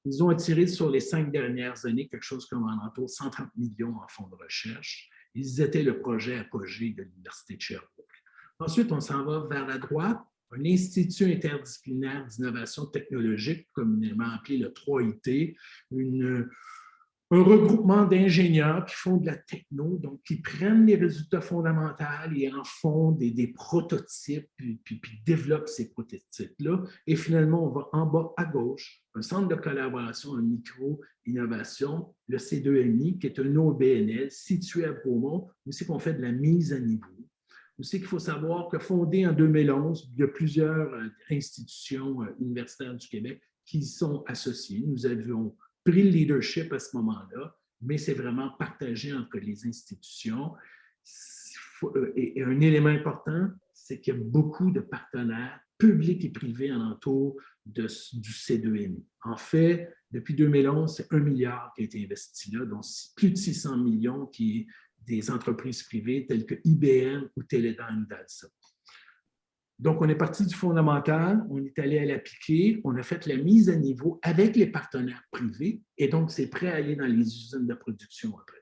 Ils ont attiré sur les 5 dernières années quelque chose comme en entour 130 millions en fonds de recherche. Ils étaient le projet apogée de l'Université de Sherbrooke. Ensuite, on s'en va vers la droite, un institut interdisciplinaire d'innovation technologique, communément appelé le 3IT, un regroupement d'ingénieurs qui font de la techno, donc qui prennent les résultats fondamentaux et en font des prototypes, puis développent ces prototypes-là. Et finalement, on va en bas à gauche, un centre de collaboration en micro-innovation, le C2MI, qui est un OBNL situé à Beaumont, où c'est qu'on fait de la mise à niveau. Aussi qu'il faut savoir que fondé en 2011, il y a plusieurs institutions universitaires du Québec qui y sont associées. Nous avions pris le leadership à ce moment-là, mais c'est vraiment partagé entre les institutions. Et un élément important, c'est qu'il y a beaucoup de partenaires publics et privés alentour du C2MI. En fait, Depuis 2011, c'est 1 milliard qui a été investi là, dont plus de 600 millions qui est des entreprises privées telles que IBM ou Teledyne d'Alsa. Donc, on est parti du fondamental, on est allé à l'appliquer, on a fait la mise à niveau avec les partenaires privés et donc, c'est prêt à aller dans les usines de production après.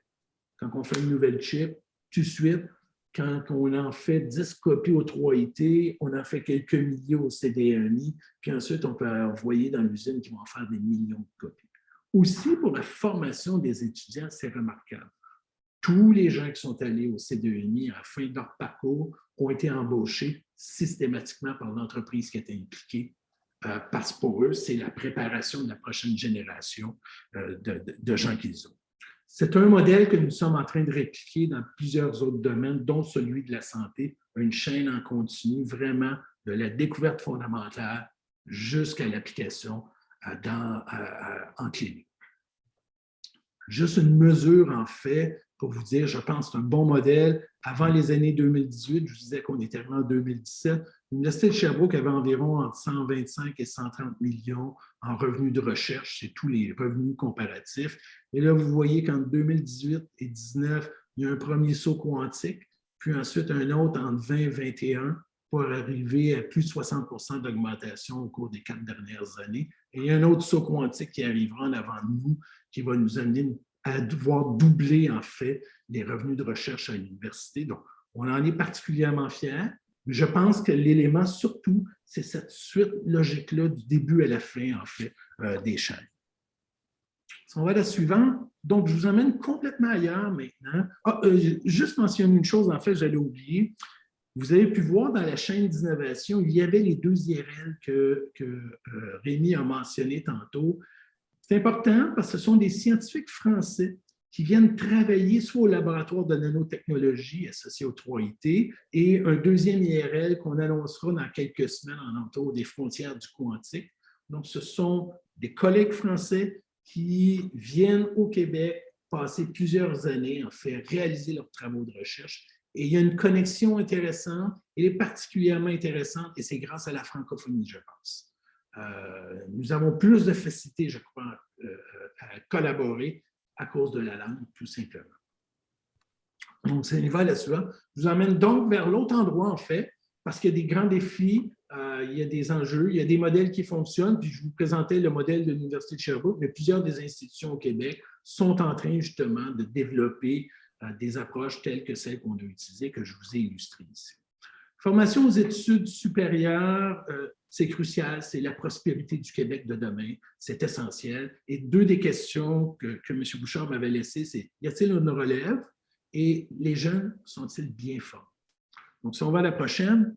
Quand on fait une nouvelle chip, tout de suite, quand on en fait 10 copies au 3IT, on en fait quelques milliers au CDMI, puis ensuite, on peut envoyer dans l'usine qui vont en faire des millions de copies. Aussi, pour la formation des étudiants, c'est remarquable. Tous les gens qui sont allés au CDMI à la fin de leur parcours ont été embauchés systématiquement par l'entreprise qui était impliquée, parce que pour eux, c'est la préparation de la prochaine génération de gens qu'ils ont. C'est un modèle que nous sommes en train de répliquer dans plusieurs autres domaines, dont celui de la santé, une chaîne en continu, vraiment de la découverte fondamentale jusqu'à l'application en clinique. Juste une mesure, en fait, pour vous dire, je pense que c'est un bon modèle. Avant les années 2018, je vous disais qu'on était en 2017, l'Université de Sherbrooke avait environ entre 125 et 130 millions en revenus de recherche, c'est tous les revenus comparatifs. Et là, vous voyez qu'entre 2018 et 2019, il y a un premier saut quantique, puis ensuite un autre entre 20 et 21 pour arriver à plus de 60 d'augmentation au cours des 4 dernières années. Et il y a un autre saut quantique qui arrivera en avant de nous, qui va nous amener à devoir doubler, en fait, les revenus de recherche à l'université. Donc, on en est particulièrement fiers. Mais je pense que l'élément, surtout, c'est cette suite logique-là du début à la fin, en fait, des chaînes. Si on va à la suivante, donc je vous emmène complètement ailleurs maintenant. Juste mentionner une chose, en fait, j'allais oublier. Vous avez pu voir dans la chaîne d'innovation, il y avait les 2 IRL que Rémi a mentionné tantôt. C'est important parce que ce sont des scientifiques français qui viennent travailler soit au laboratoire de nanotechnologie associé au 3IT et un deuxième IRL qu'on annoncera dans quelques semaines en entour des frontières du quantique. Donc, ce sont des collègues français qui viennent au Québec passer plusieurs années, en fait, réaliser leurs travaux de recherche. Et il y a une connexion intéressante, elle est particulièrement intéressante et c'est grâce à la francophonie, je pense. Nous avons plus de facilité, je crois, à collaborer à cause de la langue, tout simplement. Donc, c'est une la suivante. Je vous emmène donc vers l'autre endroit, en fait, parce qu'il y a des grands défis, il y a des enjeux, il y a des modèles qui fonctionnent, puis je vous présentais le modèle de l'Université de Sherbrooke, mais plusieurs des institutions au Québec sont en train, justement, de développer des approches telles que celles qu'on a utilisées, que je vous ai illustrées ici. Formation aux études supérieures, c'est crucial, c'est la prospérité du Québec de demain, c'est essentiel. Et 2 des questions que M. Bouchard m'avait laissées, c'est y a-t-il une relève et les jeunes sont-ils bien formés? Donc, si on va à la prochaine,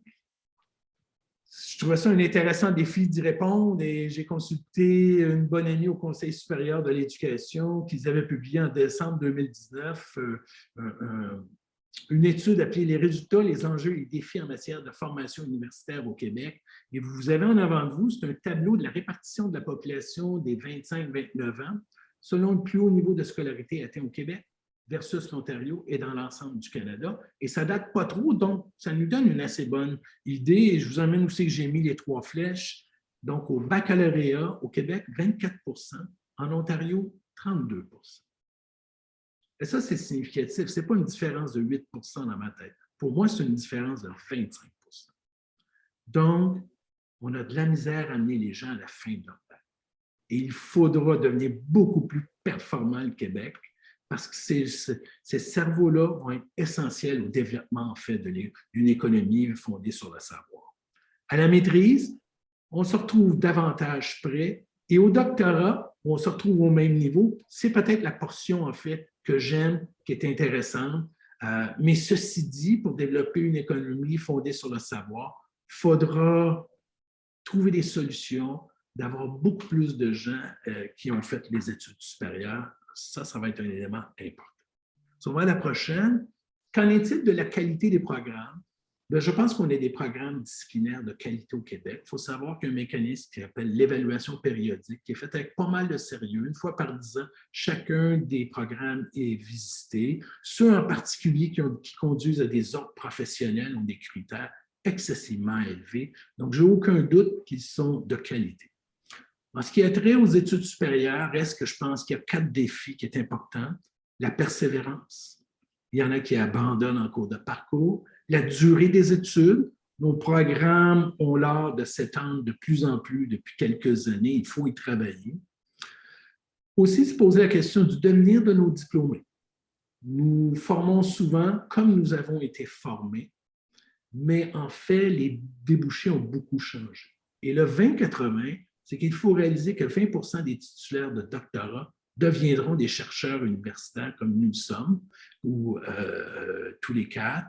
je trouvais ça un intéressant défi d'y répondre et j'ai consulté une bonne amie au Conseil supérieur de l'éducation qu'ils avaient publié en décembre 2019 une étude appelée « Les résultats, les enjeux et les défis en matière de formation universitaire au Québec ». Et vous avez en avant de vous, c'est un tableau de la répartition de la population des 25-29 ans selon le plus haut niveau de scolarité atteint au Québec versus l'Ontario et dans l'ensemble du Canada. Et ça ne date pas trop, donc ça nous donne une assez bonne idée. Et je vous emmène aussi que j'ai mis les 3 flèches. Donc, au baccalauréat, au Québec, 24 %, en Ontario, 32 %. Et ça, c'est significatif. Ce n'est pas une différence de 8 % dans ma tête. Pour moi, c'est une différence de 25 %. Donc, on a de la misère à amener les gens à la fin de leur bac. Et il faudra devenir beaucoup plus performant, le Québec, parce que ces cerveaux-là vont être essentiels au développement, en fait, d'une économie fondée sur le savoir. À la maîtrise, on se retrouve davantage près. Et au doctorat, on se retrouve au même niveau. C'est peut-être la portion, en fait, que j'aime, qui est intéressante. Mais ceci dit, pour développer une économie fondée sur le savoir, il faudra trouver des solutions, d'avoir beaucoup plus de gens qui ont fait les études supérieures. Ça va être un élément important. Si on va à la prochaine, qu'en est-il de la qualité des programmes? Bien, je pense qu'on a des programmes disciplinaires de qualité au Québec. Il faut savoir qu'il y a un mécanisme qui s'appelle l'évaluation périodique, qui est fait avec pas mal de sérieux. 1 fois par 10 ans, chacun des programmes est visité. Ceux en particulier qui conduisent à des ordres professionnels ont des critères excessivement élevés. Donc, je n'ai aucun doute qu'ils sont de qualité. En ce qui a trait aux études supérieures, reste que je pense qu'il y a 4 défis qui sont importants. La persévérance. Il y en a qui abandonnent en cours de parcours. La durée des études. Nos programmes ont l'art de s'étendre de plus en plus depuis quelques années. Il faut y travailler. Aussi, se poser la question du devenir de nos diplômés. Nous formons souvent comme nous avons été formés, mais en fait, les débouchés ont beaucoup changé. Et le 20-80, c'est qu'il faut réaliser que 20% des titulaires de doctorat deviendront des chercheurs universitaires comme nous le sommes, ou tous les 4,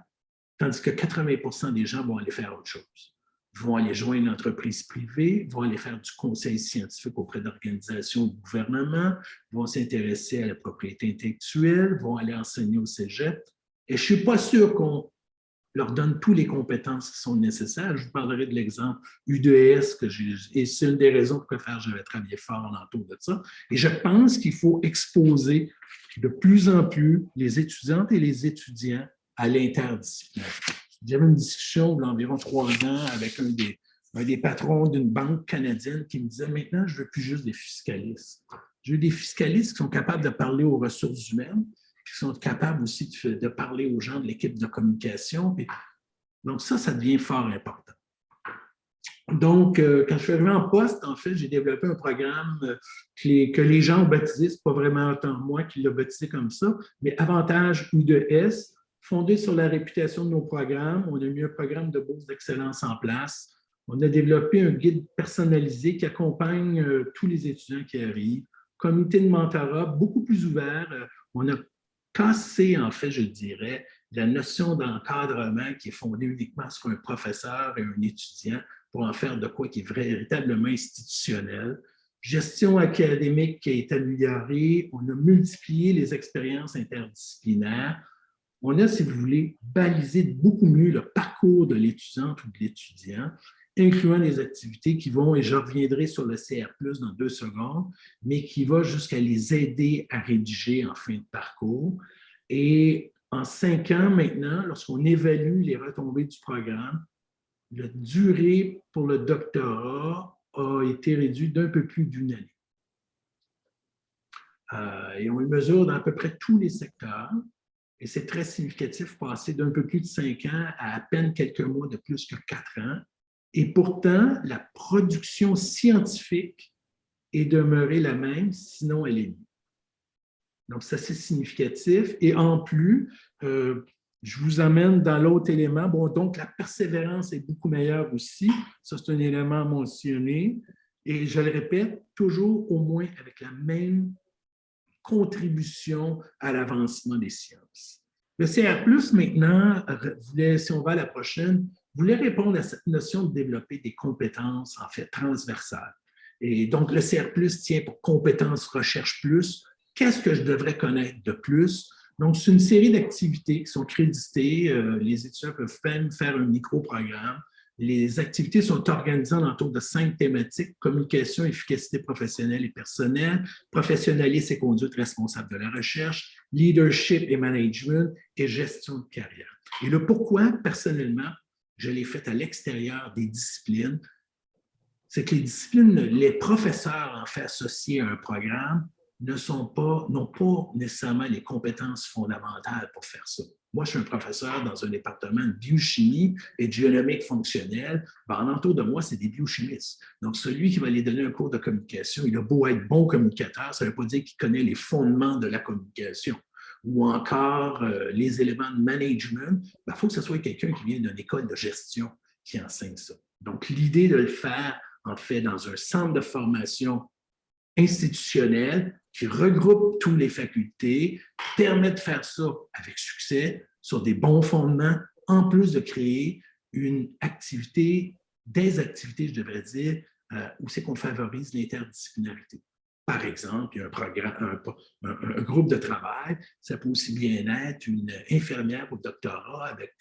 tandis que 80% des gens vont aller faire autre chose. Vont aller joindre une entreprise privée, vont aller faire du conseil scientifique auprès d'organisations de gouvernement, vont s'intéresser à la propriété intellectuelle, vont aller enseigner au cégep. Et je ne suis pas sûr qu'on leur donne toutes les compétences qui sont nécessaires. Je vous parlerai de l'exemple U2S, et c'est une des raisons pour lesquelles j'avais travaillé fort autour de ça. Et je pense qu'il faut exposer de plus en plus les étudiantes et les étudiants à l'interdisciplinaire. J'avais une discussion il y a environ 3 ans avec un des patrons d'une banque canadienne qui me disait « Maintenant, je ne veux plus juste des fiscalistes. Je veux des fiscalistes qui sont capables de parler aux ressources humaines, qui sont capables aussi de parler aux gens de l'équipe de communication. » Donc ça devient fort important. Donc, quand je suis arrivé en poste, en fait, j'ai développé un programme que les gens ont baptisé, ce n'est pas vraiment tant moi qui l'ai baptisé comme ça, mais Avantage U2S, fondé sur la réputation de nos programmes. On a mis un programme de bourse d'excellence en place. On a développé un guide personnalisé qui accompagne tous les étudiants qui arrivent. Comité de mentorat beaucoup plus ouvert. On a cassé, en fait, je dirais, la notion d'encadrement qui est fondée uniquement sur un professeur et un étudiant pour en faire de quoi qui est véritablement institutionnel. Gestion académique qui est améliorée. On a multiplié les expériences interdisciplinaires. On a, si vous voulez, balisé beaucoup mieux le parcours de l'étudiante ou de l'étudiant, incluant des activités qui vont, et je reviendrai sur le CR+, dans 2 secondes, mais qui va jusqu'à les aider à rédiger en fin de parcours. Et en 5 ans maintenant, lorsqu'on évalue les retombées du programme, la durée pour le doctorat a été réduite d'un peu plus d'1 année. Et on le mesure dans à peu près tous les secteurs. Et c'est très significatif, passer d'un peu plus de 5 ans à peine quelques mois de plus que 4 ans. Et pourtant, la production scientifique est demeurée la même, sinon elle est nulle. Donc, ça, c'est significatif. Et en plus, je vous amène dans l'autre élément. Bon, donc, la persévérance est beaucoup meilleure aussi. Ça, c'est un élément mentionné. Et je le répète, toujours au moins avec la même contribution à l'avancement des sciences. Le CR+, maintenant, si on va à la prochaine, voulait répondre à cette notion de développer des compétences, en fait, transversales. Et donc, le CR+, tient pour compétences recherche plus. Qu'est-ce que je devrais connaître de plus? Donc, c'est une série d'activités qui sont créditées. Les étudiants peuvent même faire un micro-programme. Les activités sont organisées autour de 5 thématiques: communication, efficacité professionnelle et personnelle, professionnalisme et conduite responsable de la recherche, leadership et management et gestion de carrière. Et le pourquoi, personnellement, je l'ai fait à l'extérieur des disciplines, c'est que les disciplines, les professeurs en fait associés à un programme n'ont pas nécessairement les compétences fondamentales pour faire ça. Moi, je suis un professeur dans un département de biochimie et de génomique fonctionnelle. En entour de moi, c'est des biochimistes. Donc, celui qui va aller donner un cours de communication, il a beau être bon communicateur, ça ne veut pas dire qu'il connaît les fondements de la communication. Ou encore les éléments de management. Il faut que ce soit quelqu'un qui vient d'une école de gestion qui enseigne ça. Donc, l'idée de le faire, en fait, dans un centre de formation institutionnel qui regroupe toutes les facultés, permet de faire ça avec succès, sur des bons fondements, en plus de créer une activité, des activités, je devrais dire, où c'est qu'on favorise l'interdisciplinarité. Par exemple, il y a un groupe de travail, ça peut aussi bien être une infirmière au doctorat avec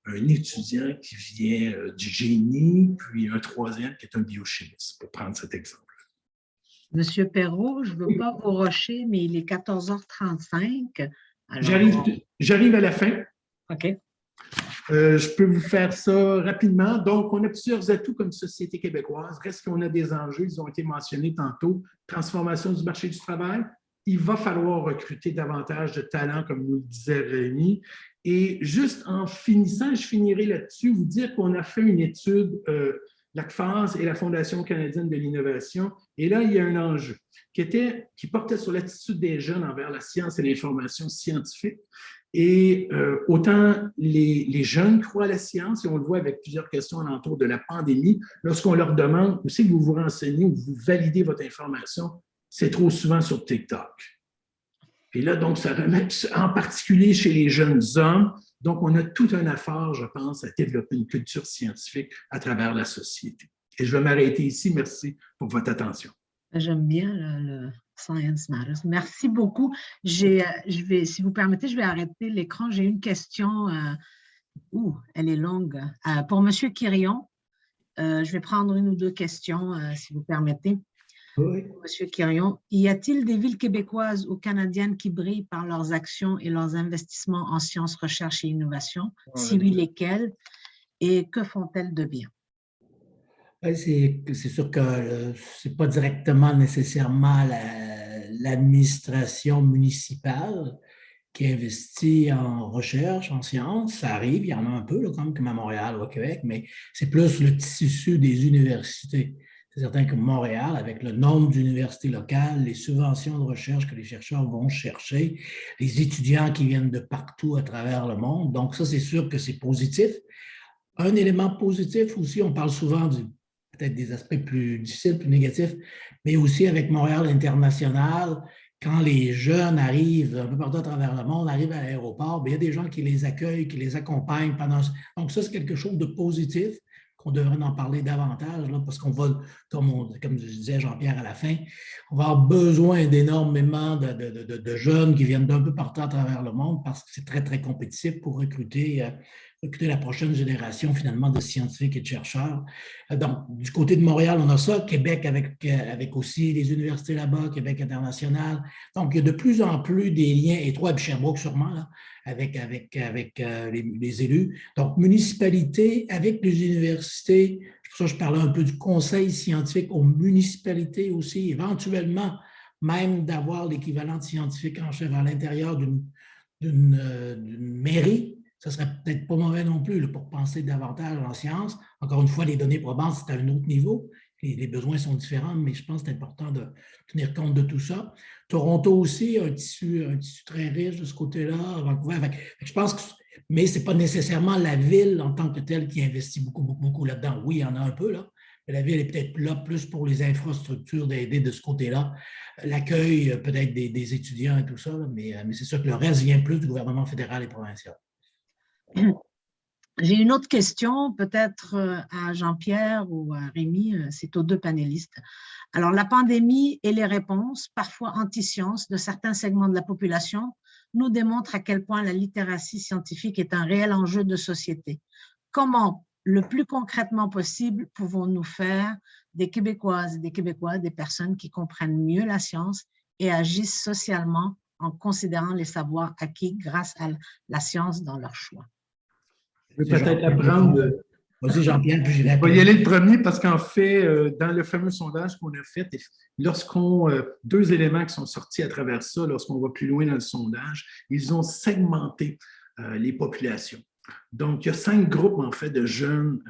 un étudiant qui vient du génie, puis un troisième qui est un biochimiste, pour prendre cet exemple. Monsieur Perrault, je ne veux pas vous rusher, mais il est 14h35. J'arrive à la fin. OK. Je peux vous faire ça rapidement. Donc, on a plusieurs atouts comme société québécoise. Reste qu'on a des enjeux, ils ont été mentionnés tantôt. Transformation du marché du travail. Il va falloir recruter davantage de talents, comme nous le disait Rémi. Et juste en finissant, je finirai là-dessus, vous dire qu'on a fait une étude, l'ACFAS et la Fondation canadienne de l'innovation. Et là, il y a un enjeu qui portait sur l'attitude des jeunes envers la science et l'information scientifique. Et autant les jeunes croient à la science, et on le voit avec plusieurs questions alentour de la pandémie, lorsqu'on leur demande où c'est que vous vous renseignez ou vous validez votre information, c'est trop souvent sur TikTok. Et là, donc, ça remet en particulier chez les jeunes hommes. Donc, on a tout un effort, je pense, à développer une culture scientifique à travers la société. Et je vais m'arrêter ici. Merci pour votre attention. J'aime bien le Science Matters. Merci beaucoup. Si vous permettez, je vais arrêter l'écran. J'ai une question. Elle est longue. Pour M. Quirion, je vais prendre une ou deux questions, si vous permettez. Oui. Monsieur Quirion, y a-t-il des villes québécoises ou canadiennes qui brillent par leurs actions et leurs investissements en sciences, recherche et innovation? Si oui, lesquelles? Et que font-elles de bien? C'est sûr que ce n'est pas directement nécessairement l'administration municipale qui investit en recherche, en sciences. Ça arrive, il y en a un peu, là, comme à Montréal ou au Québec, mais c'est plus le tissu des universités. C'est certain que Montréal, avec le nombre d'universités locales, les subventions de recherche que les chercheurs vont chercher, les étudiants qui viennent de partout à travers le monde, donc ça, c'est sûr que c'est positif. Un élément positif aussi, on parle souvent peut-être des aspects plus difficiles, plus négatifs, mais aussi avec Montréal International, quand les jeunes arrivent un peu partout à travers le monde, arrivent à l'aéroport, il y a des gens qui les accueillent, qui les accompagnent pendant... Donc ça, c'est quelque chose de positif qu'on devrait en parler davantage, là, parce qu'on va, comme je disais Jean-Pierre à la fin, on va avoir besoin d'énormément de jeunes qui viennent d'un peu partout à travers le monde parce que c'est très, très compétitif pour recruter la prochaine génération, finalement, de scientifiques et de chercheurs. Donc, du côté de Montréal, on a ça. Québec, avec aussi les universités là-bas, Québec international. Donc, il y a de plus en plus des liens étroits, et Sherbrooke sûrement, là, avec les élus. Donc, municipalité avec les universités. C'est pour ça que je parlais un peu du conseil scientifique aux municipalités aussi, éventuellement, même d'avoir l'équivalent scientifique en chef à l'intérieur d'une mairie. Ça ne serait peut-être pas mauvais non plus là, pour penser davantage en sciences. Encore une fois, les données probantes, c'est à un autre niveau. Les besoins sont différents, mais je pense que c'est important de tenir compte de tout ça. Toronto aussi a un tissu très riche de ce côté-là. Vancouver, je pense que, mais ce n'est pas nécessairement la ville en tant que telle qui investit beaucoup, beaucoup, beaucoup là-dedans. Oui, il y en a un peu, là. Mais la ville est peut-être là plus pour les infrastructures d'aider de ce côté-là. L'accueil peut-être des étudiants et tout ça, là, mais c'est sûr que le reste vient plus du gouvernement fédéral et provincial. J'ai une autre question, peut-être à Jean-Pierre ou à Rémi, c'est aux deux panélistes. Alors, la pandémie et les réponses, parfois anti-sciences, de certains segments de la population nous démontrent à quel point la littératie scientifique est un réel enjeu de société. Comment, le plus concrètement possible, pouvons-nous faire des Québécoises et des Québécois des personnes qui comprennent mieux la science et agissent socialement en considérant les savoirs acquis grâce à la science dans leur choix? Je vais peut-être apprendre. Vas-y, Jean-Pierre, puis je vais y aller le premier parce qu'en fait, dans le fameux sondage qu'on a fait, deux éléments qui sont sortis à travers ça, lorsqu'on va plus loin dans le sondage, ils ont segmenté les populations. Donc, il y a 5 groupes, en fait, de jeunes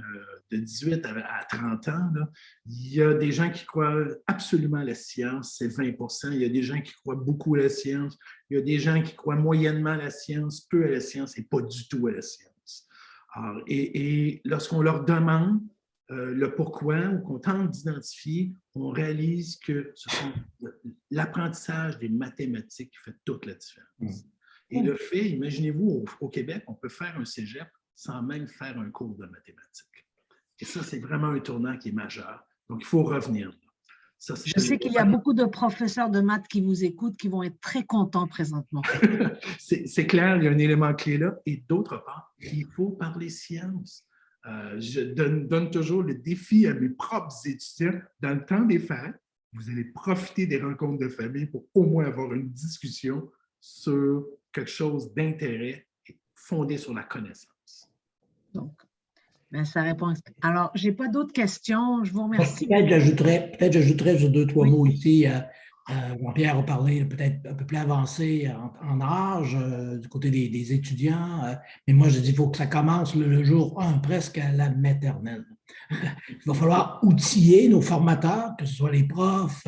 de 18 à 30 ans. Là. Il y a des gens qui croient absolument à la science, c'est 20 %. Il y a des gens qui croient beaucoup à la science. Il y a des gens qui croient moyennement à la science, peu à la science et pas du tout à la science. Alors, et lorsqu'on leur demande le pourquoi ou qu'on tente d'identifier, on réalise que ce sont l'apprentissage des mathématiques qui fait toute la différence. Et le fait, imaginez-vous, au Québec, on peut faire un cégep sans même faire un cours de mathématiques. Et ça, c'est vraiment un tournant qui est majeur. Donc, il faut revenir. Ça, je sais qu'il y a beaucoup de professeurs de maths qui vous écoutent, qui vont être très contents présentement. C'est clair, il y a un élément clé là. Et d'autre part, il faut parler science. Je donne toujours le défi à mes propres étudiants. Dans le temps des fêtes, vous allez profiter des rencontres de famille pour au moins avoir une discussion sur quelque chose d'intérêt et fondé sur la connaissance. Donc, ben, ça répond. Alors, je n'ai pas d'autres questions. Je vous remercie. Peut-être j'ajouterais sur 2-3 Oui. mots ici. Jean-Pierre a parlé peut-être un peu plus avancé en âge du côté des étudiants. Mais moi, je dis qu'il faut que ça commence le jour 1, presque à la maternelle. Il va falloir outiller nos formateurs, que ce soit les profs,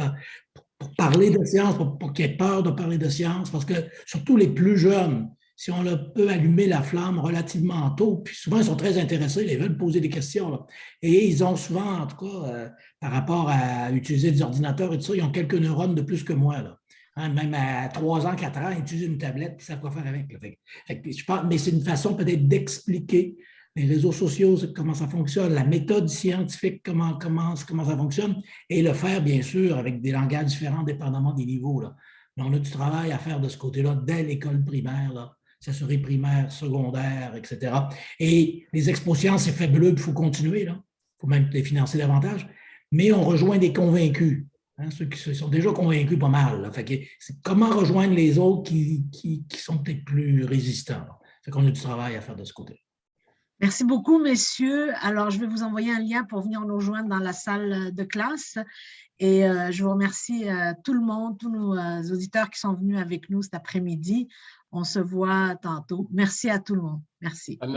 pour parler de sciences, pour qu'ils aient peur de parler de sciences, parce que surtout les plus jeunes, si on peut allumer la flamme relativement tôt, puis souvent ils sont très intéressés, ils veulent poser des questions. Là. Et ils ont souvent, en tout cas, par rapport à utiliser des ordinateurs et tout ça, ils ont quelques neurones de plus que moi. Là. Hein, même à 3 ans, 4 ans, ils utilisent une tablette, puis ils savent quoi faire avec. Je pense, mais c'est une façon peut-être d'expliquer les réseaux sociaux, comment ça fonctionne, la méthode scientifique, comment ça fonctionne, et le faire, bien sûr, avec des langages différents, dépendamment des niveaux. Là. Mais on a du travail à faire de ce côté-là dès l'école primaire, là. S'assurer primaire, secondaire, etc. Et les expo-sciences, c'est fabuleux, il faut continuer, là. Il faut même les financer davantage. Mais on rejoint des convaincus, hein, ceux qui sont déjà convaincus pas mal. Là. Fait que c'est comment rejoindre les autres qui sont peut-être plus résistants. Là. Fait qu'on a du travail à faire de ce côté. Merci beaucoup, messieurs. Alors, je vais vous envoyer un lien pour venir nous rejoindre dans la salle de classe. Et je vous remercie tout le monde, tous nos auditeurs qui sont venus avec nous cet après-midi. On se voit tantôt. Merci à tout le monde. Merci.